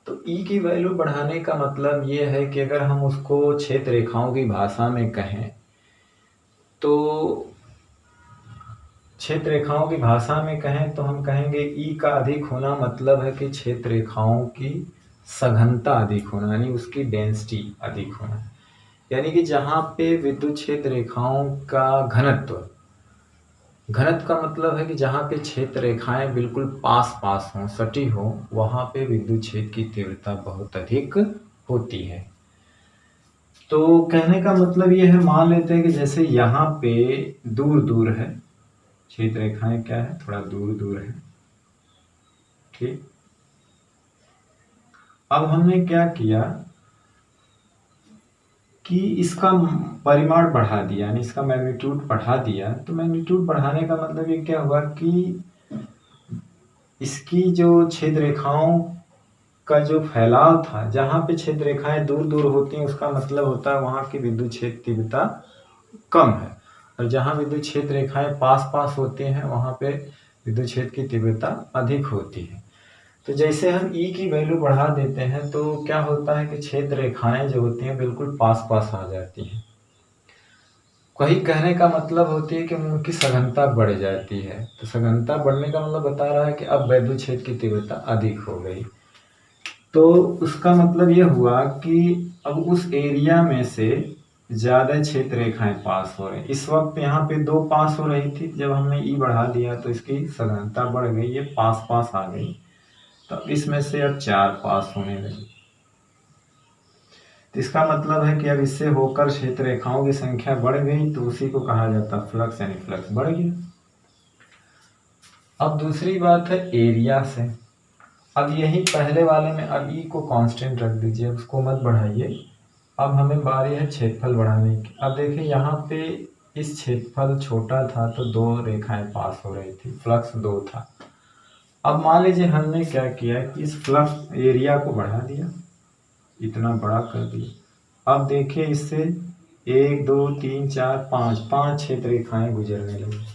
तो ई की वैल्यू बढ़ाने का मतलब ये है कि अगर हम उसको क्षेत्र रेखाओं की भाषा में कहें तो क्षेत्र रेखाओं की भाषा में कहें तो हम कहेंगे ई का अधिक होना मतलब है कि क्षेत्र रेखाओं की सघनता अधिक होना, यानी उसकी डेंसिटी अधिक होना। यानी कि जहाँ पे विद्युत क्षेत्र रेखाओं का घनत्व का मतलब है कि जहाँ पे क्षेत्र रेखाएं बिल्कुल पास पास हों, सटी हो, वहाँ पे विद्युत क्षेत्र की तीव्रता बहुत अधिक होती है। तो कहने का मतलब ये है, मान लेते हैं कि जैसे यहाँ पे दूर दूर है, क्षेत्र रेखाएं क्या है, थोड़ा दूर दूर है, ठीक। अब हमने क्या किया कि इसका परिमाण बढ़ा दिया, यानी इसका मैग्नीट्यूड बढ़ा दिया। तो मैग्नीट्यूड बढ़ाने का मतलब ये क्या हुआ कि इसकी जो क्षेत्र रेखाओं का जो फैलाव था, जहाँ पे क्षेत्र रेखाएं दूर दूर होती हैं उसका मतलब होता है वहाँ की विद्युत क्षेत्र तीव्रता कम है, और जहाँ विद्युत क्षेत्र रेखाएं पास पास होती हैं वहाँ पे विद्युत क्षेत्र की तीव्रता अधिक होती है। तो जैसे हम ई की वैल्यू बढ़ा देते हैं तो क्या होता है कि क्षेत्र रेखाएं जो होती हैं बिल्कुल पास पास आ जाती हैं। वही कहने का मतलब होती है कि उनकी सघनता बढ़ जाती है। तो सघनता बढ़ने का मतलब बता रहा है कि अब विद्युत क्षेत्र की तीव्रता अधिक हो गई। तो उसका मतलब ये हुआ कि अब उस एरिया में से ज्यादा क्षेत्र रेखाएं पास हो रही। इस वक्त यहाँ पे 2 पास हो रही थी, जब हमने ई बढ़ा दिया तो इसकी सघनता बढ़ गई, ये पास पास आ गई। तो इसमें से अब 4 पास होने लगी। तो इसका मतलब है कि अब इससे होकर क्षेत्र रेखाओं की संख्या बढ़ गई, तो उसी को कहा जाता फ्लक्स, यानी फ्लक्स बढ़ गया। अब दूसरी बात है एरिया से। अब यही पहले वाले में अब ई को कांस्टेंट रख दीजिए, उसको मत बढ़ाइए। अब हमें बारी है क्षेत्रफल बढ़ाने की। अब देखिए यहाँ पे इस क्षेत्रफल छोटा था तो 2 रेखाएं पास हो रही थी, फ्लक्स 2 था। अब मान लीजिए हमने क्या किया कि इस फ्लक्स एरिया को बढ़ा दिया, इतना बड़ा कर दिया। अब देखिए इससे 1 2 3 4 5 क्षेत्र रेखाएं गुजरने लगी।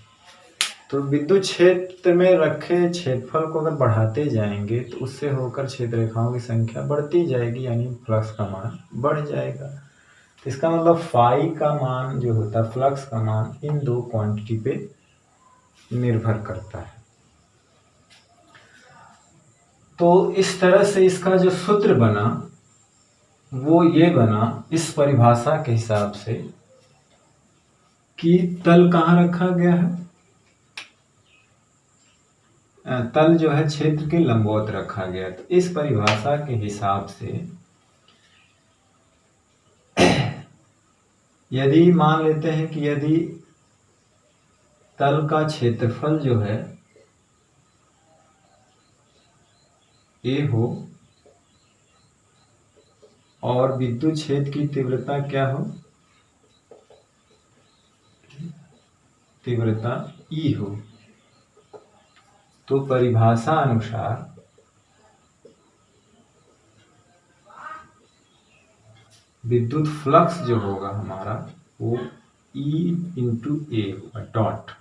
तो विद्युत क्षेत्र में रखे क्षेत्रफल को अगर बढ़ाते जाएंगे तो उससे होकर क्षेत्र रेखाओं की संख्या बढ़ती जाएगी, यानी फ्लक्स का मान बढ़ जाएगा। इसका मतलब फाई का मान जो होता है, फ्लक्स का मान इन दो क्वांटिटी पे निर्भर करता है। तो इस तरह से इसका जो सूत्र बना वो ये बना इस परिभाषा के हिसाब से कि तल कहाँ रखा गया है, तल जो है क्षेत्र के लंबवत रखा गया। तो इस परिभाषा के हिसाब से यदि मान लेते हैं कि यदि तल का क्षेत्रफल जो है ए हो और विद्युत क्षेत्र की तीव्रता क्या हो, तीव्रता ई हो, तो परिभाषा अनुसार विद्युत फ्लक्स जो होगा हमारा वो E इंटू ए होगा, डॉट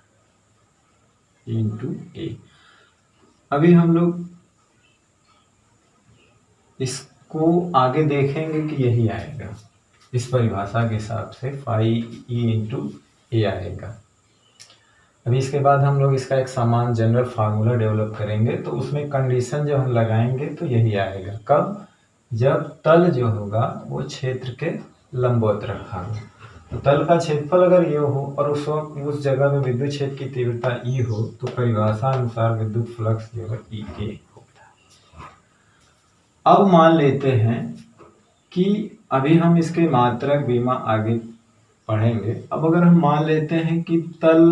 E इंटू ए। अभी हम लोग इसको आगे देखेंगे कि यही आएगा, इस परिभाषा के हिसाब से फाई E इंटू ए आएगा। अभी इसके बाद हम लोग इसका एक समान जनरल फार्मूला डेवलप करेंगे, तो उसमें कंडीशन जब हम लगाएंगे तो यही आएगा। कब? जब तल जो होगा वो क्षेत्र के लंबवत रखा हो। तो तल का क्षेत्रफल अगर ये हो और उस वक्त उस जगह में विद्युत क्षेत्र की तीव्रता ई हो, तो परिभाषा अनुसार विद्युत फ्लक्स जो है ई के होता है। अब मान लेते हैं कि अभी हम इसके मात्रक बीमा आगे पढ़ेंगे। अब अगर हम मान लेते हैं कि तल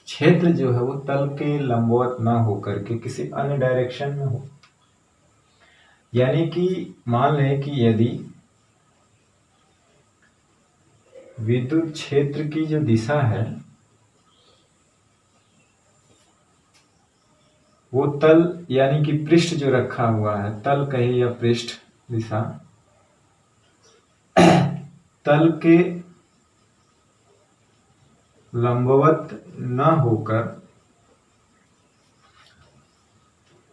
क्षेत्र जो है वो तल के लंबवत ना होकर के किसी अन्य डायरेक्शन में हो, यानी कि मान लें कि यदि विद्युत क्षेत्र की जो दिशा है वो तल यानी कि पृष्ठ जो रखा हुआ है, तल कहे या पृष्ठ दिशा, तल के लंबवत न होकर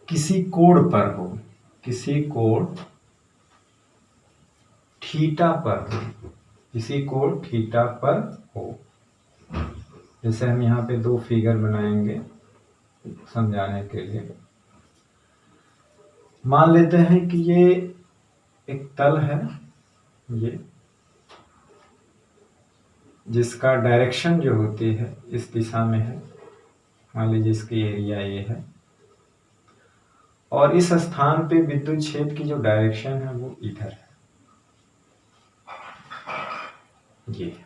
किसी कोण पर हो, किसी कोण थीटा पर हो, किसी कोण थीटा पर हो। जैसे हम यहाँ पे दो फिगर बनाएंगे समझाने के लिए। मान लेते हैं कि ये एक तल है, ये जिसका डायरेक्शन जो होती है इस दिशा में है, मान लीजिए इसकी एरिया ये है, और इस स्थान पे विद्युत क्षेत्र की जो डायरेक्शन है वो इधर है, ये।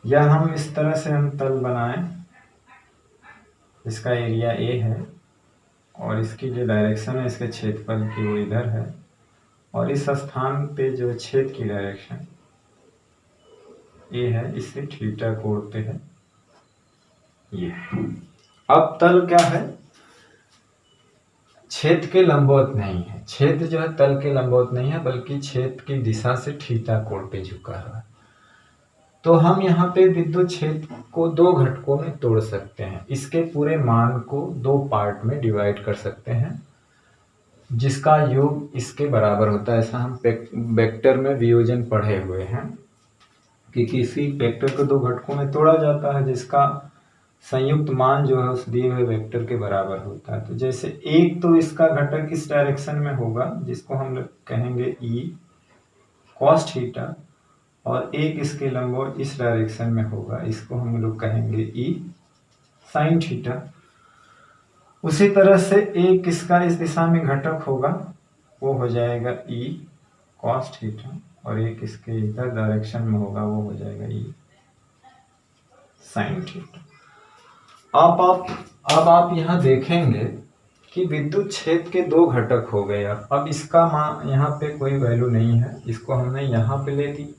या हम इस तरह से हम तल बनाएं, इसका एरिया ए है और इसकी जो डायरेक्शन है इसके क्षेत्रफल की वो इधर है, और इस स्थान पे जो क्षेत्र की डायरेक्शन ए है, इससे थीटा कोण पे है ये। अब तल क्या है? क्षेत्र के लंबवत नहीं है, क्षेत्र जो है तल के लंबवत नहीं है बल्कि क्षेत्र की दिशा से थीटा कोण पे झुका हुआ है। तो हम यहाँ पे विद्युत क्षेत्र को दो घटकों में तोड़ सकते हैं, इसके पूरे मान को दो पार्ट में डिवाइड कर सकते हैं जिसका योग इसके बराबर होता है। ऐसा हम वेक्टर में वियोजन पढ़े हुए हैं कि किसी वेक्टर को दो घटकों में तोड़ा जाता है जिसका संयुक्त मान जो है उस दिए हुए वेक्टर के बराबर होता है। तो जैसे एक तो इसका घटक इस डायरेक्शन में होगा जिसको हम लोग कहेंगे ई कॉस थीटा, और एक इसके लंबवत इस डायरेक्शन में होगा, इसको हम लोग कहेंगे ई साइन थीटा। उसी तरह से एक इसका इस दिशा में घटक होगा वो हो जाएगा ई कॉस थीटा, और एक इसके इधर डायरेक्शन में होगा वो हो जाएगा ई साइन थीटा। अब आप यहाँ देखेंगे कि विद्युत क्षेत्र के दो घटक हो गए। अब इसका मान यहाँ पे कोई वैल्यू नहीं है, इसको हमने यहाँ पे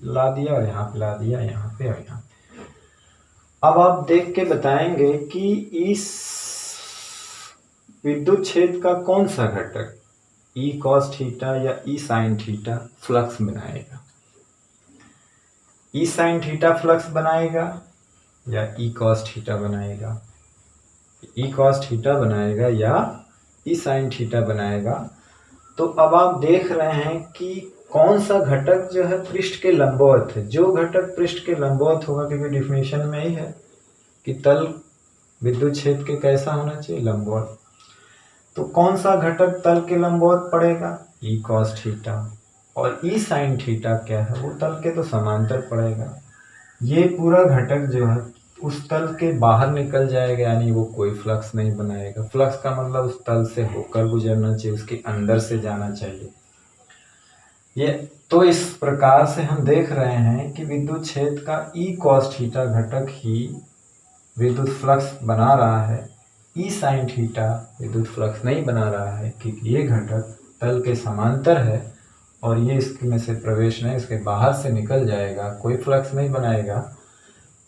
ला दिया और यहाँ पे ला दिया, यहाँ पे और यहाँ पे। अब आप देख के बताएंगे कि इस विद्युत क्षेत्र का कौन सा घटक ई कॉस थीटा या ई साइन थीटा फ्लक्स बनाएगा। ई साइन थीटा फ्लक्स बनाएगा या ई कॉस थीटा बनाएगा, ई कॉस थीटा बनाएगा या ई साइन थीटा बनाएगा। तो अब आप देख रहे हैं कि कौन सा घटक जो है पृष्ठ के लंबवत है। जो घटक पृष्ठ के लंबवत होगा, क्योंकि डिफिनेशन में ही है कि तल विद्युत क्षेत्र के कैसा होना चाहिए, लंबवत। तो कौन सा घटक तल के लंबवत पड़ेगा, ई कॉस थीटा। और ई साइन थीटा क्या है, वो तल के तो समांतर पड़ेगा। ये पूरा घटक जो है उस तल के बाहर निकल जाएगा, यानी वो कोई फ्लक्स नहीं बनाएगा। फ्लक्स का मतलब उस तल से होकर गुजरना चाहिए, उसके अंदर से जाना चाहिए। ये तो इस प्रकार से हम देख रहे हैं कि विद्युत क्षेत्र का ई कॉस थीटा घटक ही विद्युत फ्लक्स बना रहा है। ई साइन थीटा विद्युत फ्लक्स नहीं बना रहा है, क्योंकि ये घटक तल के समांतर है और ये इसमें से प्रवेश नहीं, इसके बाहर से निकल जाएगा, कोई फ्लक्स नहीं बनाएगा।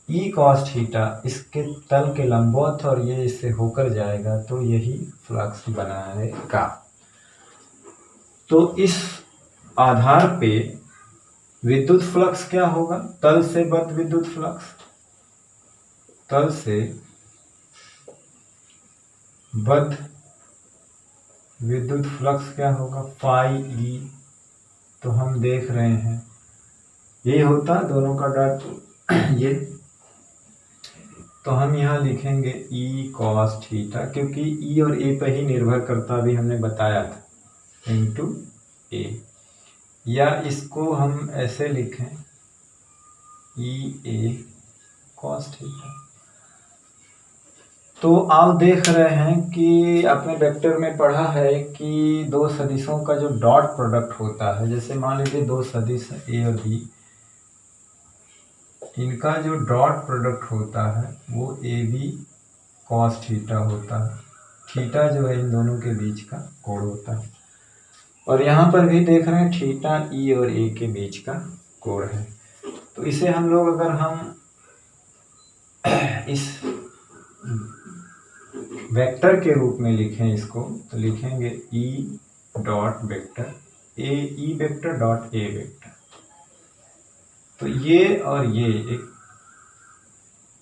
ई कॉस थीटा इसके तल के लंबवत और ये इससे होकर जाएगा, तो यही फ्लक्स बनाएगा। तो इस आधार पे विद्युत फ्लक्स क्या होगा, तल से बद्ध विद्युत फ्लक्स, तल से बद्ध विद्युत फ्लक्स क्या होगा, फाई ई। तो हम देख रहे हैं ये होता दोनों का डॉट ये, तो हम यहाँ लिखेंगे ई कॉस थीटा, क्योंकि ई और ए पर ही निर्भर करता, अभी हमने बताया था, इनटू ए। या इसको हम ऐसे लिखें ई ए कॉस थीटा। तो आप देख रहे हैं कि आपने वेक्टर में पढ़ा है कि दो सदिशों का जो डॉट प्रोडक्ट होता है, जैसे मान लीजिए दो सदिश ए और बी, इनका जो डॉट प्रोडक्ट होता है वो ए बी कॉस थीटा होता है। थीटा जो है इन दोनों के बीच का कोण होता है। और यहाँ पर भी देख रहे हैं थीटा ई और ए के बीच का कोण है। तो इसे हम लोग अगर हम इस वेक्टर के रूप में लिखें इसको, तो लिखेंगे E dot vector A, E vector dot A vector. तो ये और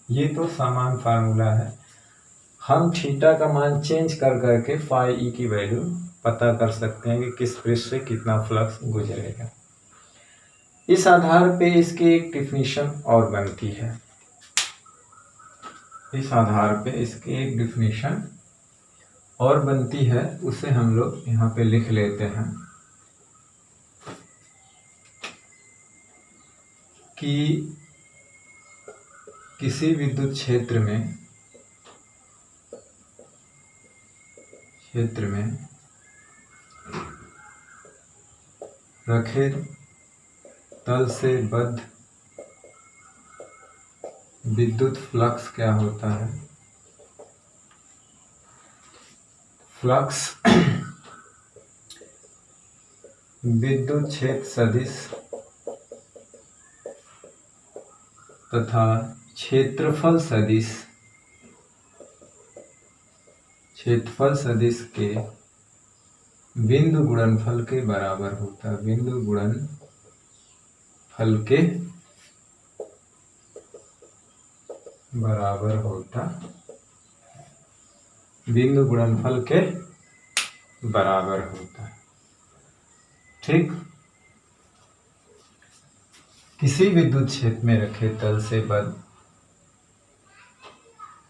ये तो समान फार्मूला है। हम थीटा का मान चेंज कर करके फाई ई की वैल्यू पता कर सकते हैं कि किस पृष्ठ से कितना फ्लक्स गुजरेगा। इस आधार पे इसकी एक डिफिनीशन और बनती है। इस आधार पे इसकी एक डिफिनीशन और बनती है, उसे हम लोग यहाँ पे लिख लेते हैं कि किसी विद्युत क्षेत्र में रखे तल से बद्ध विद्युत फ्लक्स क्या होता है, फ्लक्स विद्युत क्षेत्र सदिश तथा क्षेत्रफल सदिश के बिंदु गुणनफल के बराबर होता है। बिंदु गुणनफल के बराबर होता, बिंदु गुणनफल के बराबर होता है। ठीक। किसी विद्युत क्षेत्र में रखे तल से बद्ध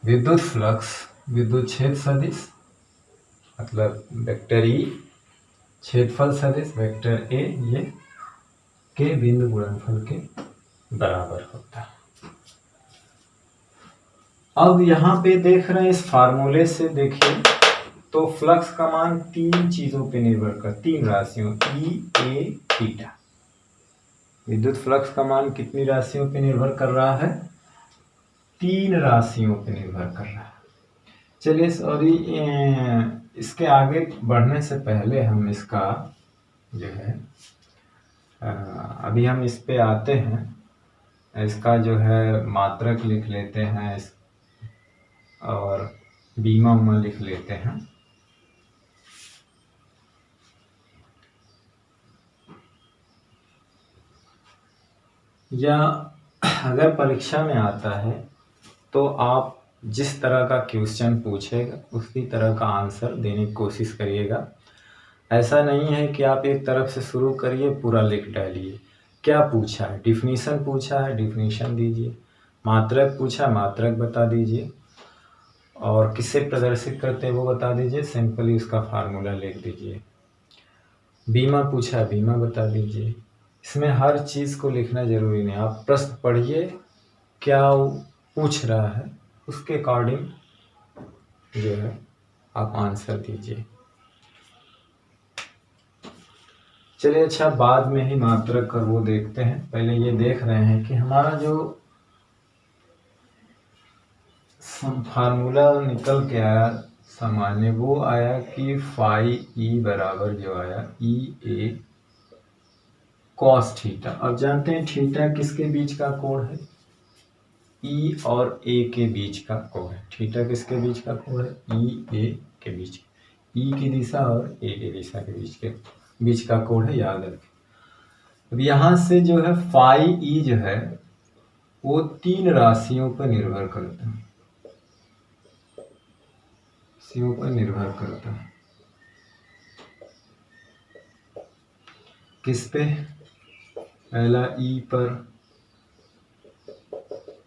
विद्युत फ्लक्स विद्युत क्षेत्र सदिश, मतलब वेक्टर ई, क्षेत्रफल सदिश वेक्टर ए, ये के बिंदु गुणनफल के बराबर होता है। अब यहाँ पे देख रहे हैं इस फार्मूले से, देखिए तो फ्लक्स का मान तीन चीजों पे निर्भर कर, तीन राशियों ई ए थीटा। विद्युत फ्लक्स का मान कितनी राशियों पे निर्भर कर रहा है, तीन राशियों पे निर्भर कर रहा है। चलिए सॉरी, इसके आगे बढ़ने से पहले हम इसका जो है अभी हम इस पे आते हैं, इसका जो है मात्रक लिख लेते हैं और बीमा उमा लिख लेते हैं। या अगर परीक्षा में आता है तो आप जिस तरह का क्वेश्चन पूछेगा उसी तरह का आंसर देने की कोशिश करिएगा। ऐसा नहीं है कि आप एक तरफ से शुरू करिए पूरा लिख डालिए। क्या पूछा है, डिफिनीशन पूछा है, डिफिनीशन दीजिए। मात्रक पूछा, मात्रक बता दीजिए। और किससे प्रदर्शित करते हैं वो बता दीजिए, सिंपली उसका फार्मूला लिख दीजिए। बीमा पूछा, बीमा बता दीजिए। इसमें हर चीज़ को लिखना ज़रूरी नहीं, आप प्रश्न पढ़िए क्या वो पूछ रहा है, उसके अकॉर्डिंग जो है आप आंसर दीजिए। चलिए अच्छा, बाद में ही मात्रक कर वो देखते हैं। पहले ये देख रहे हैं कि हमारा जो फार्मूला निकल के आया सामान्य, वो आया कि फाई ई बराबर जो आया ई ए कॉस थीटा। अब जानते हैं थीटा किसके बीच का कोण है, ई और ए के बीच का कोण है। थीटा किसके बीच का कोण है, ई ए के बीच, ई की दिशा और ए की दिशा के बीच का कोण है, याद रखें। अब यहाँ से जो है फाई ई जो है वो 3 राशियों पर निर्भर करता है, राशियों पर निर्भर करता है। किस पे, पहला ई पर,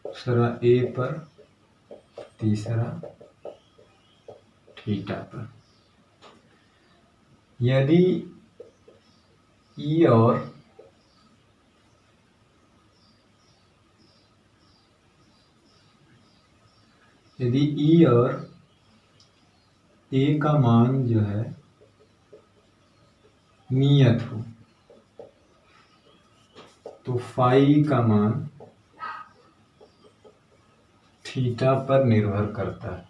दूसरा ए पर, तीसरा थीटा पर। यदि ई और ए का मान जो है नियत हो तो फाई का मान थीटा पर निर्भर करता है।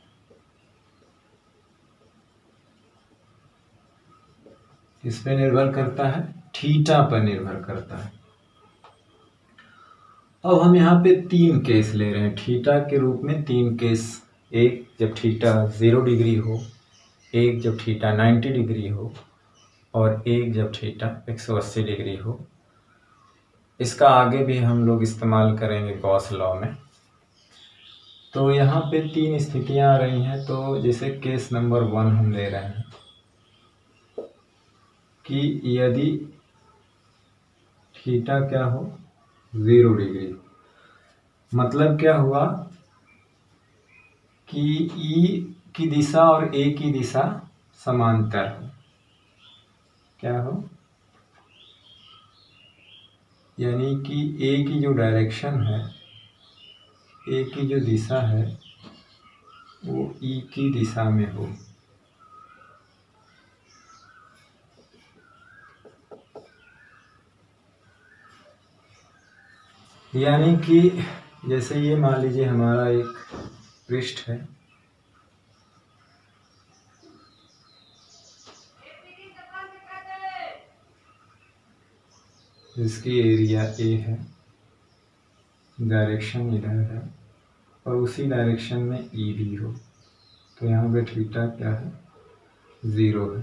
किस पे निर्भर करता है, थीटा पर निर्भर करता है। अब हम यहाँ पे 3 केस ले रहे हैं थीटा के रूप में, 3 केस। एक जब थीटा 0 डिग्री हो, एक जब थीटा 90 डिग्री हो, और एक जब थीटा 180 डिग्री हो। इसका आगे भी हम लोग इस्तेमाल करेंगे गॉस लॉ में। तो यहाँ पे 3 स्थितियाँ आ रही हैं। तो जैसे केस नंबर 1 हम ले रहे हैं कि यदि थीटा क्या हो, 0 डिग्री, मतलब क्या हुआ कि ई की दिशा और ए की दिशा समांतर हो। क्या हो, यानी कि ए की जो डायरेक्शन है, ए की जो दिशा है वो ई की दिशा में हो। यानी कि जैसे ये मान लीजिए हमारा एक पृष्ठ है, जिसकी एरिया ए है, डायरेक्शन इधर है, और उसी डायरेक्शन में ई भी हो, तो यहाँ पे थीटा क्या है, 0 है।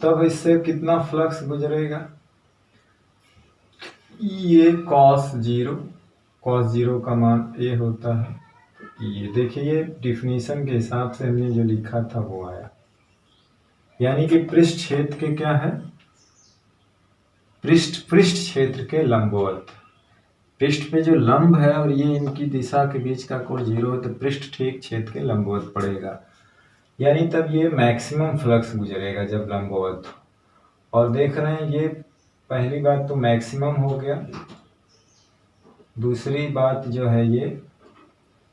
तब इससे कितना फ्लक्स गुजरेगा, ये कॉस 0 का मान ए होता है। ये देखिए, ये डिफिनीशन के हिसाब से हमने जो लिखा था वो आया। यानी कि पृष्ठ क्षेत्र के क्या है, पृष्ठ क्षेत्र के लंबवत। पृष्ठ पे जो लंब है और ये इनकी दिशा के बीच का कोण 0 है, तो पृष्ठ ठीक क्षेत्र के लंबवत पड़ेगा। यानी तब ये मैक्सिमम फ्लक्स गुजरेगा जब लंबवत हो। और देख रहे हैं ये पहली बात तो मैक्सिमम हो गया, दूसरी बात जो है ये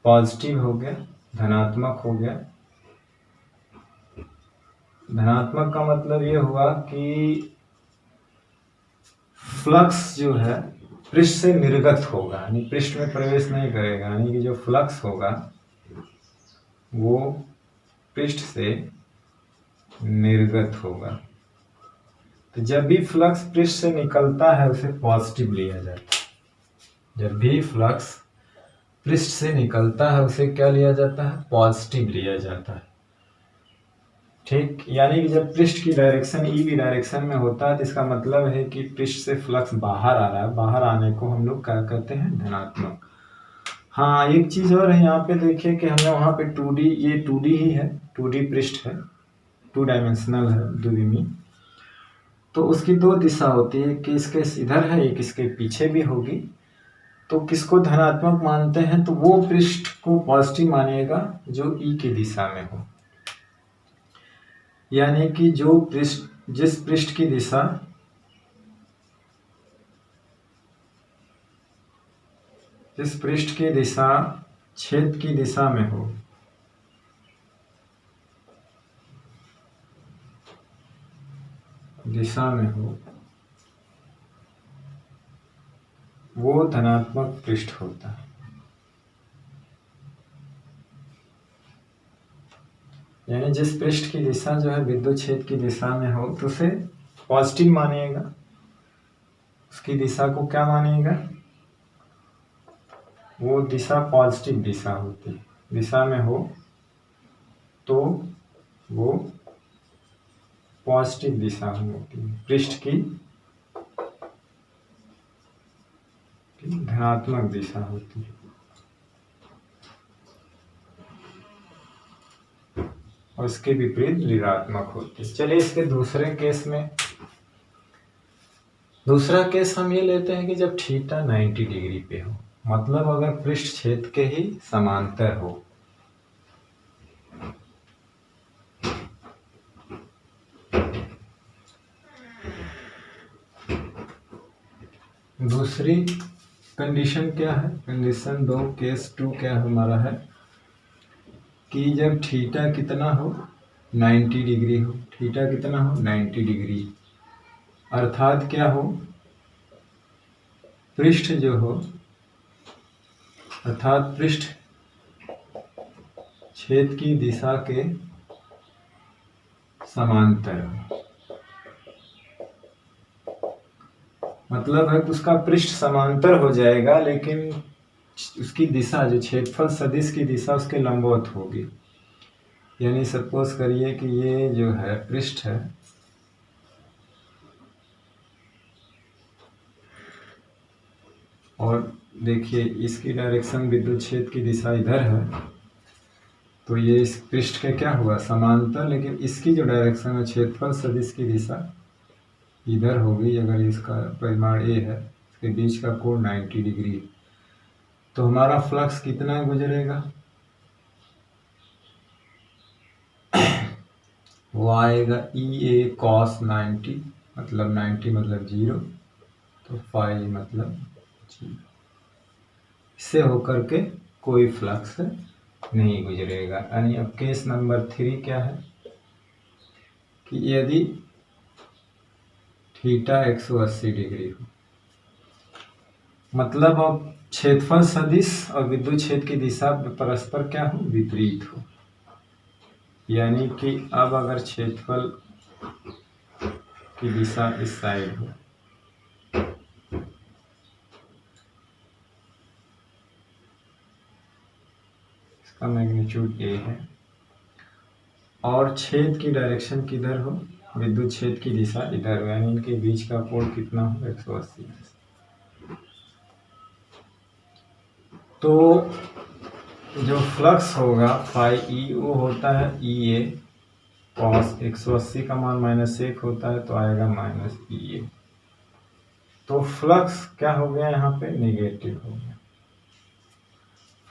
पॉजिटिव हो गया, धनात्मक हो गया। धनात्मक का मतलब ये हुआ कि फ्लक्स जो है पृष्ठ से निर्गत होगा, यानी पृष्ठ में प्रवेश नहीं करेगा। यानी कि जो फ्लक्स होगा वो पृष्ठ से निर्गत होगा। तो जब भी फ्लक्स पृष्ठ से निकलता है उसे पॉजिटिव लिया जाता है। जब भी फ्लक्स पृष्ठ से निकलता है उसे क्या लिया जाता है, पॉजिटिव लिया जाता है। ठीक, यानी कि जब पृष्ठ की डायरेक्शन ई की डायरेक्शन में होता है तो इसका मतलब है कि पृष्ठ से फ्लक्स बाहर आ रहा है। बाहर आने को हम लोग क्या कहते हैं, धनात्मक। हाँ, एक चीज़ और है, यहाँ पे देखिए कि हमने वहाँ पे 2D, ये 2D ही है, 2D पृष्ठ है, 2 डायमेंशनल है, द्विमीय। तो उसकी दो दिशा होती है, कि इसके इधर है, एक इसके पीछे भी होगी। तो किसको धनात्मक मानते हैं, तो वो पृष्ठ को पॉजिटिव मानिएगा जो ई की दिशा में हो। यानी कि जो पृष्ठ, जिस पृष्ठ की दिशा छेद की दिशा में हो, वो धनात्मक पृष्ठ होता है। यानी जिस पृष्ठ की दिशा जो है विद्युत छेद की दिशा में हो, तो उसे पॉजिटिव मानिएगा, उसकी दिशा को क्या मानिएगा, वो दिशा पॉजिटिव दिशा होती है, दिशा में हो तो वो पॉजिटिव दिशा होती है, पृष्ठ की धनात्मक दिशा होती है। और इसके विपरीत ऋणात्मक होती है। चलिए इसके दूसरे केस में, दूसरा केस हम ये लेते हैं कि जब थीटा 90 डिग्री पे हो, मतलब अगर पृष्ठ छेद के ही समांतर हो। दूसरी कंडीशन क्या है, कंडीशन 2 केस 2 क्या हमारा है कि जब थीटा कितना हो 90 डिग्री हो, थीटा कितना हो 90 डिग्री, अर्थात क्या हो, पृष्ठ जो हो, अर्थात पृष्ठ छेद की दिशा के समांतर हो। मतलब है कि उसका पृष्ठ समांतर हो जाएगा, लेकिन उसकी दिशा जो छेदफल सदिश की दिशा उसके लंबवत होगी। यानी सपोज करिए कि ये जो है पृष्ठ है, और देखिए इसकी डायरेक्शन विद्युत छेद की दिशा इधर है, तो ये इस पृष्ठ के क्या हुआ समांतर, लेकिन इसकी जो डायरेक्शन है छेदफल सदिश की दिशा इधर होगी। अगर इसका परिमाण ए है, इसके बीच का कोण 90 डिग्री, तो हमारा फ्लक्स कितना गुजरेगा, वो आएगा ई ए कॉस 90, मतलब 90 मतलब 0, तो फाई मतलब 0। इससे होकर के कोई फ्लक्स नहीं गुजरेगा। यानी अब केस नंबर 3 क्या है कि यदि थीटा 180 डिग्री हो, मतलब अब छेदफल सदिश और विद्युत छेद की दिशा परस्पर क्या हो, विपरीत हो। यानी कि अब अगर छेदफल की दिशा इस साइड हो, इसका मैग्नीट्यूड ए है, और छेद की डायरेक्शन किधर हो, विद्युत छेद की दिशा इधर हो, यानी इनके बीच का कोण कितना हो 180। तो जो फ्लक्स होगा फाई ई, वो होता है ई ए कॉस 180 का मान -1 होता है, तो आएगा -ई ए। तो फ्लक्स क्या हो गया, यहाँ पे नेगेटिव हो गया,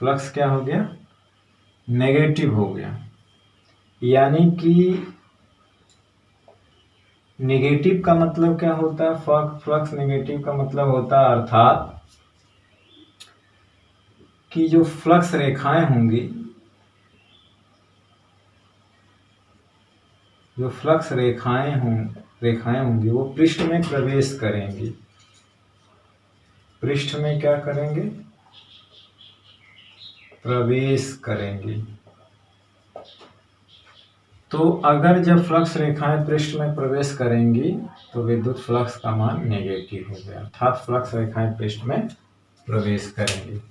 फ्लक्स क्या हो गया, नेगेटिव हो गया। यानी कि नेगेटिव का मतलब क्या होता है, फ्लक्स नेगेटिव का मतलब होता है अर्थात कि जो फ्लक्स रेखाएं होंगी, जो फ्लक्स रेखाएं होंगी वो पृष्ठ में प्रवेश करेंगी, पृष्ठ में क्या करेंगे, प्रवेश करेंगी। तो अगर जब फ्लक्स रेखाएं पृष्ठ में प्रवेश करेंगी तो विद्युत फ्लक्स का मान नेगेटिव हो गया, अर्थात फ्लक्स रेखाएं पृष्ठ में प्रवेश करेंगी।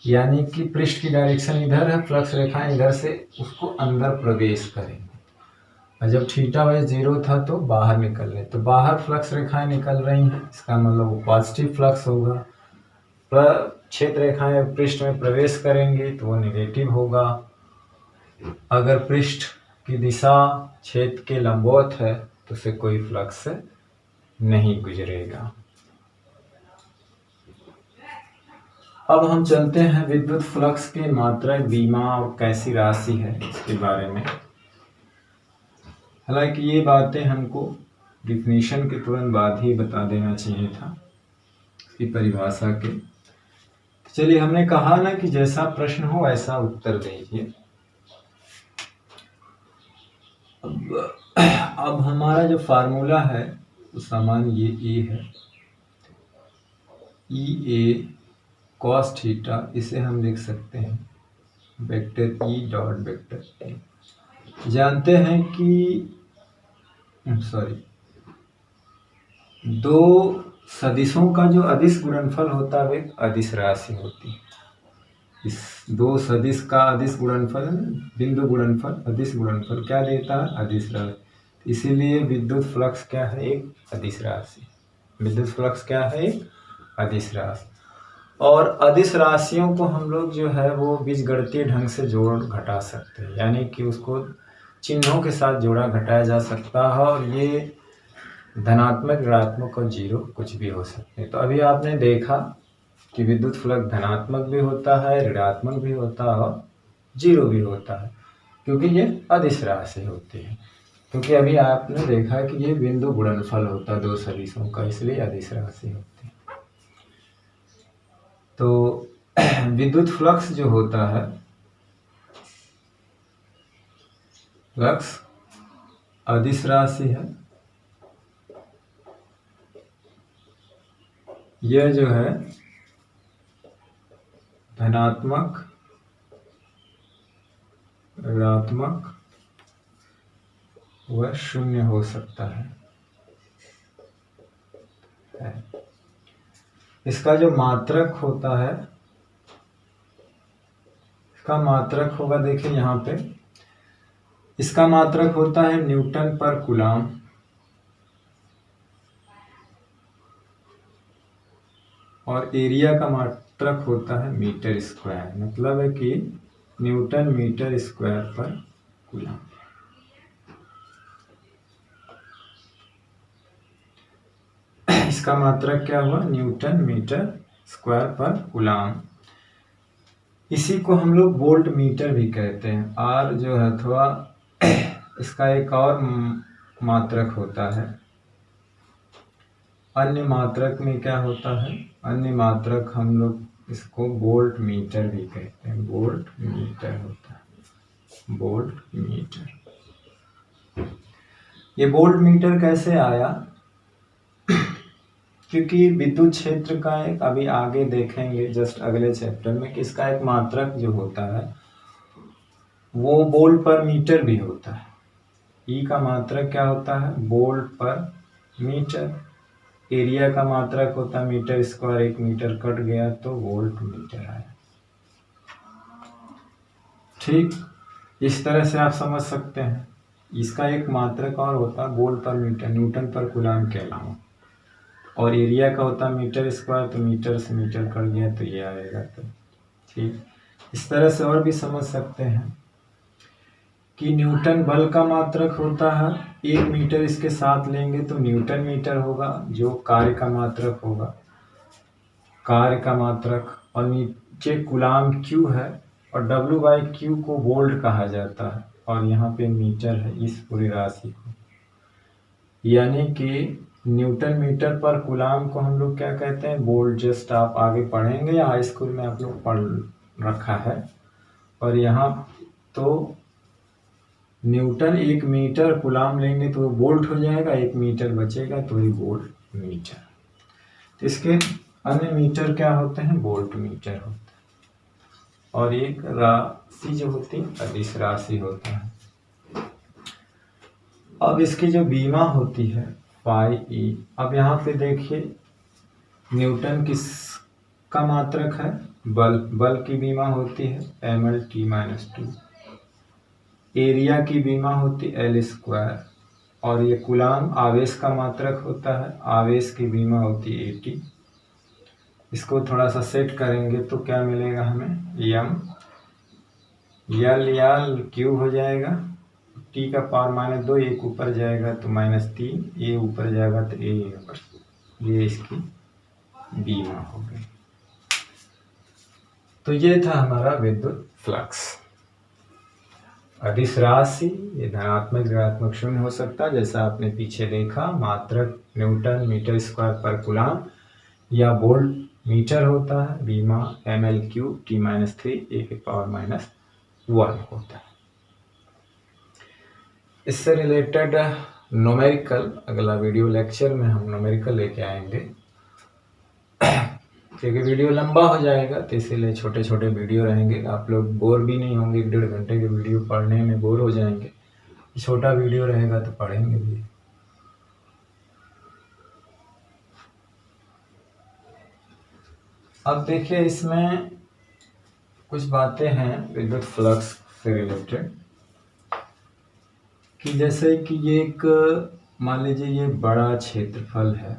यानी कि पृष्ठ की डायरेक्शन इधर है, फ्लक्स रेखाएं इधर से उसको अंदर प्रवेश करेंगी। और जब थीटा वाई 0 था तो बाहर निकल रहे, तो बाहर फ्लक्स रेखाएं निकल रही हैं, इसका मतलब वो पॉजिटिव फ्लक्स होगा। पर छेद रेखाएं पृष्ठ में प्रवेश करेंगी तो वो नेगेटिव होगा। अगर पृष्ठ की दिशा छेद के लंबवत है तो उसे कोई फ्लक्स नहीं गुजरेगा। अब हम चलते हैं विद्युत फ्लक्स के मात्रक, बीमा और कैसी राशि है इसके बारे में। हालांकि ये बातें हमको डिफिनीशन के तुरंत बाद ही बता देना चाहिए था, इसकी परिभाषा के। चलिए, हमने कहा ना कि जैसा प्रश्न हो ऐसा उत्तर दीजिए। अब हमारा जो फार्मूला है वो सामान्य ये ए है, ई ए कॉस थीटा, इसे हम लिख सकते हैं vector E dot vector A. जानते हैं कि दो सदिशों का जो अदिश गुणनफल होता है एक अदिश राशि होती है। इस दो सदिश का अदिश गुणनफल, बिंदु गुणनफल, अदिश गुणनफल क्या देता है? अदिश राशि। इसीलिए विद्युत फ्लक्स क्या है? एक अदिश राशि। विद्युत फ्लक्स क्या है? एक अदिश राशि। और अदिश राशियों को हम लोग जो है वो बीजगणितीय ढंग से जोड़ घटा सकते हैं, यानी कि उसको चिन्हों के साथ जोड़ा घटाया जा सकता है, और ये धनात्मक, ऋणात्मक और जीरो कुछ भी हो सकते हैं। तो अभी आपने देखा कि विद्युत फ्लक्स धनात्मक भी होता है, ऋणात्मक भी होता है और जीरो भी होता है, क्योंकि ये अदिश राशि होती है। क्योंकि अभी आपने देखा कि ये बिंदु गुणनफल होता है दो सदिशों का, इसलिए अदिश राशि होती है। तो विद्युत फ्लक्स जो होता है, फ्लक्स अदिश राशि है। यह जो है धनात्मक, ऋणात्मक व शून्य हो सकता है। इसका जो मात्रक होता है, इसका मात्रक होगा, देखिए यहाँ पे इसका मात्रक होता है न्यूटन पर कूलाम, और एरिया का मात्रक होता है मीटर स्क्वायर। मतलब है कि न्यूटन मीटर स्क्वायर पर कूलाम। इसका मात्रक क्या हुआ? न्यूटन मीटर स्क्वायर पर कूलाम। इसी को हम लोग वोल्ट मीटर भी कहते हैं। आर जो है अथवा इसका एक और मात्रक होता है। अन्य मात्रक में क्या होता है? अन्य मात्रक हम लोग इसको वोल्ट मीटर भी कहते हैं। वोल्ट मीटर होता है, वोल्ट मीटर। ये वोल्ट मीटर कैसे आया? क्योंकि विद्युत क्षेत्र का एक, अभी आगे देखेंगे जस्ट अगले चैप्टर में, कि इसका एक मात्रक जो होता है वो वोल्ट पर मीटर भी होता है। ई का मात्रक क्या होता है? वोल्ट पर मीटर। एरिया का मात्रक होता है मीटर स्क्वायर, एक मीटर कट गया तो वोल्ट मीटर आया। ठीक, इस तरह से आप समझ सकते हैं। इसका एक मात्रक और होता है वोल्ट पर मीटर, न्यूटन पर कूलाम के अलावा, और एरिया का होता है मीटर स्क्वायर, तो मीटर से मीटर कट गया तो ये आएगा। तो ठीक, इस तरह से और भी समझ सकते हैं कि न्यूटन बल का मात्रक होता है, एक मीटर इसके साथ लेंगे तो न्यूटन मीटर होगा, जो कार्य का मात्रक होगा, कार्य का मात्रक। और नीचे कूलाम क्यू है, और डब्ल्यू बाई क्यू को वोल्ट कहा जाता है, और यहाँ पे मीटर है इस पूरी राशि को। यानी कि न्यूटन मीटर पर कूलाम को हम लोग क्या कहते हैं? वोल्ट। जस्ट आप आगे पढ़ेंगे या हाई स्कूल में आप लोग पढ़ रखा है। और यहाँ तो न्यूटन एक मीटर, कूलाम लेंगे तो वोल्ट हो जाएगा, एक मीटर बचेगा तो ही वोल्ट मीटर। तो इसके अन्य मीटर क्या होते हैं? वोल्ट मीटर होते हैं। और एक राशि जो होती है अदिश राशि होता है। अब इसकी जो बीमा होती है पाई ई। अब यहाँ पे देखिए न्यूटन किस का मात्रक है? बल। बल की बीमा होती है mL/t-2। एरिया की बीमा होती एल स्क्वायर, और ये कूलाम आवेश का मात्रक होता है, आवेश की बीमा होती है AT। इसको थोड़ा सा सेट करेंगे तो क्या मिलेगा हमें? m, L या Q हो जाएगा, टी का पावर -2, एक ऊपर जाएगा तो -3, ये ऊपर जाएगा तो ए ऊपर, ये इसकी बीमा हो गई। तो ये था हमारा विद्युत फ्लक्स। अदिश राशि ये धनात्मक ऋणात्मक शून्य हो सकता है, जैसा आपने पीछे देखा, मात्रक न्यूटन मीटर स्क्वायर पर कूलम या वोल्ट मीटर होता है, बीमा ml³ T-3 e के पावर -1 होता है। इससे रिलेटेड न्यूमेरिकल अगला वीडियो लेक्चर में हम न्यूमेरिकल लेके आएंगे, क्योंकि वीडियो लंबा हो जाएगा तो इसीलिए छोटे छोटे वीडियो रहेंगे। आप लोग बोर भी नहीं होंगे, 1.5 घंटे के वीडियो पढ़ने में बोर हो जाएंगे, छोटा वीडियो रहेगा तो पढ़ेंगे भी। अब देखिए इसमें कुछ बातें हैं विद्युत फ्लक्स से रिलेटेड, कि जैसे कि ये एक, मान लीजिए ये बड़ा क्षेत्रफल है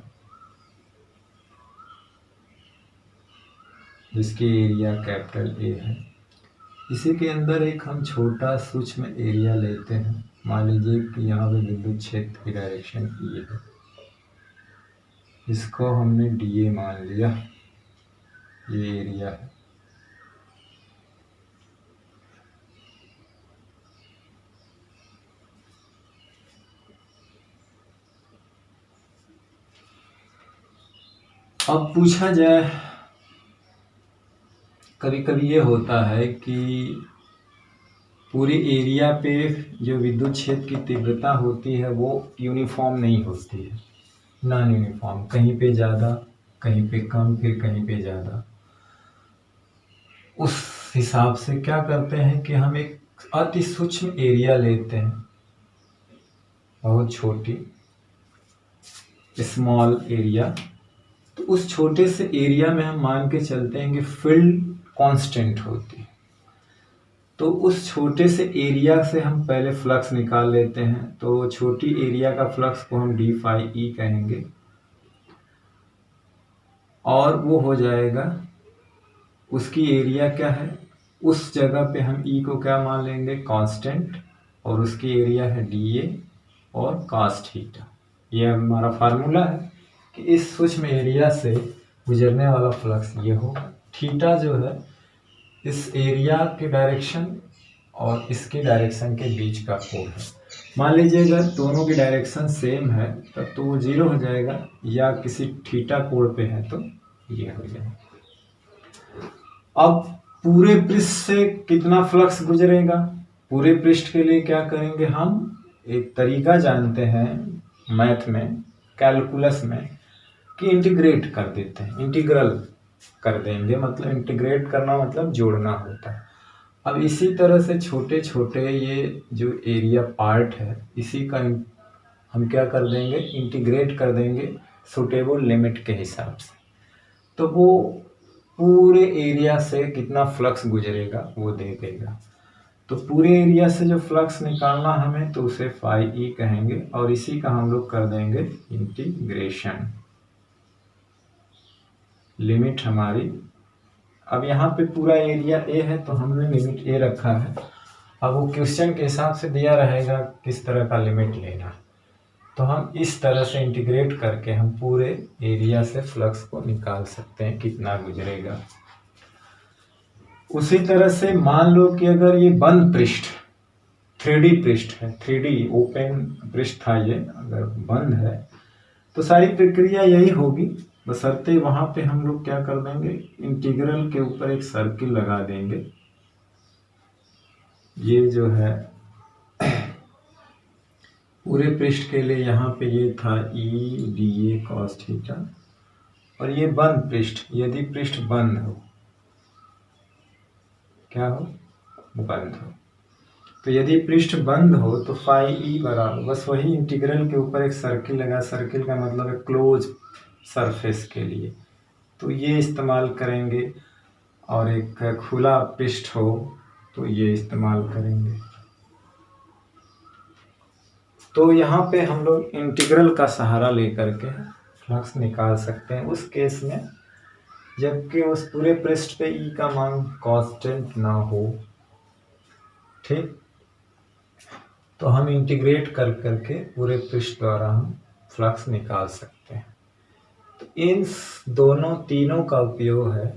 जिसकी एरिया कैपिटल ए है, इसी के अंदर एक हम छोटा सूक्ष्म एरिया लेते हैं। मान लीजिए कि यहाँ पे विद्युत क्षेत्र की डायरेक्शन ये है, इसको हमने डीए मान लिया, ये एरिया है। अब पूछा जाए, कभी कभी ये होता है कि पूरे एरिया पे जो विद्युत क्षेत्र की तीव्रता होती है वो यूनिफॉर्म नहीं होती है, नॉन यूनिफॉर्म, कहीं पे ज़्यादा कहीं पे कम, फिर कहीं पे ज़्यादा। उस हिसाब से क्या करते हैं कि हम एक अति सूक्ष्म एरिया लेते हैं, बहुत छोटी स्मॉल एरिया। तो उस छोटे से एरिया में हम मान के चलते हैं कि फील्ड कांस्टेंट होती है। तो उस छोटे से एरिया से हम पहले फ्लक्स निकाल लेते हैं। तो छोटी एरिया का फ्लक्स को हम d phi e कहेंगे, और वो हो जाएगा, उसकी एरिया क्या है, उस जगह पे हम E को क्या मान लेंगे, कांस्टेंट, और उसकी एरिया है dA और cos थीटा। ये हमारा फार्मूला है कि इस सूक्ष्म एरिया से गुजरने वाला फ्लक्स ये होगा। थीटा जो है इस एरिया के डायरेक्शन और इसके डायरेक्शन के बीच का कोण है। मान लीजिए अगर दोनों की डायरेक्शन सेम है तब तो वो 0 हो जाएगा, या किसी थीटा कोण पे है तो ये हो जाएगा। अब पूरे पृष्ठ से कितना फ्लक्स गुजरेगा, पूरे पृष्ठ के लिए क्या करेंगे, हम एक तरीका जानते हैं मैथ में, कैलकुलस में, कि इंटीग्रेट कर देते हैं, इंटीग्रल कर देंगे। मतलब इंटीग्रेट करना मतलब जोड़ना होता है। अब इसी तरह से छोटे छोटे ये जो एरिया पार्ट है, इसी का हम क्या कर देंगे, इंटीग्रेट कर देंगे सुटेबल लिमिट के हिसाब से। तो वो पूरे एरिया से कितना फ्लक्स गुजरेगा वो दे देगा। तो पूरे एरिया से जो फ्लक्स निकालना हमें, तो उसे phi e कहेंगे, और इसी का हम लोग कर देंगे इंटीग्रेशन। लिमिट हमारी, अब यहाँ पे पूरा एरिया ए है तो हमने लिमिट ए रखा है। अब वो क्वेश्चन के हिसाब से दिया रहेगा किस तरह का लिमिट लेना, तो हम इस तरह से इंटीग्रेट करके हम पूरे एरिया से फ्लक्स को निकाल सकते हैं कितना गुजरेगा। उसी तरह से मान लो कि अगर ये बंद पृष्ठ 3D पृष्ठ है, 3D ओपन पृष्ठ था ये, अगर बंद है तो सारी प्रक्रिया यही होगी, बशर्ते वहां पे हम लोग क्या कर देंगे, इंटीग्रल के ऊपर एक सर्किल लगा देंगे। ये जो है पूरे पृष्ठ के लिए यहाँ पे ये था E dA cos थीटा, और ये बंद पृष्ठ, यदि पृष्ठ बंद हो, क्या हो, बंद हो, तो यदि पृष्ठ बंद हो तो phi e बराबर, बस वही इंटीग्रल के ऊपर एक सर्किल लगा, सर्किल का मतलब है क्लोज सरफेस के लिए, तो ये इस्तेमाल करेंगे। और एक खुला पृष्ठ हो तो ये इस्तेमाल करेंगे। तो यहाँ पे हम लोग इंटीग्रल का सहारा लेकर के फ्लक्स निकाल सकते हैं उस केस में जबकि उस पूरे पृष्ठ पे ई का मान कांस्टेंट ना हो। ठीक, तो हम इंटीग्रेट कर करके पूरे पृष्ठ द्वारा हम फ्लक्स निकाल सकते हैं। तो इन दोनों तीनों का उपयोग है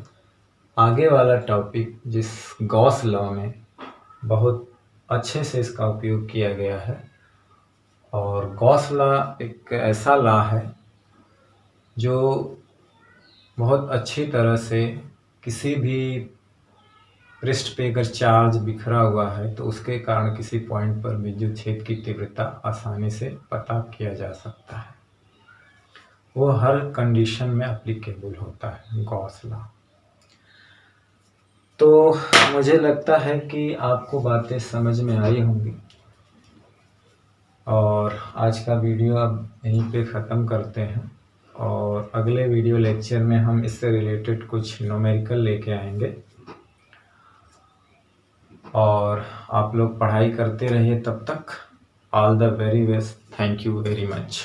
आगे वाला टॉपिक, जिस गॉस लॉ में बहुत अच्छे से इसका उपयोग किया गया है। और गॉस लॉ एक ऐसा लॉ है जो बहुत अच्छी तरह से किसी भी पृष्ठ पे अगर चार्ज बिखरा हुआ है तो उसके कारण किसी पॉइंट पर विद्युत क्षेत्र की तीव्रता आसानी से पता किया जा सकता है। वो हर कंडीशन में एप्लीकेबल होता है गॉस लॉ। तो मुझे लगता है कि आपको बातें समझ में आई होंगी और आज का वीडियो अब यहीं पे ख़त्म करते हैं और अगले वीडियो लेक्चर में हम इससे रिलेटेड कुछ न्यूमेरिकल लेके आएंगे। और आप लोग पढ़ाई करते रहिए तब तक। All the very best. Thank you very much.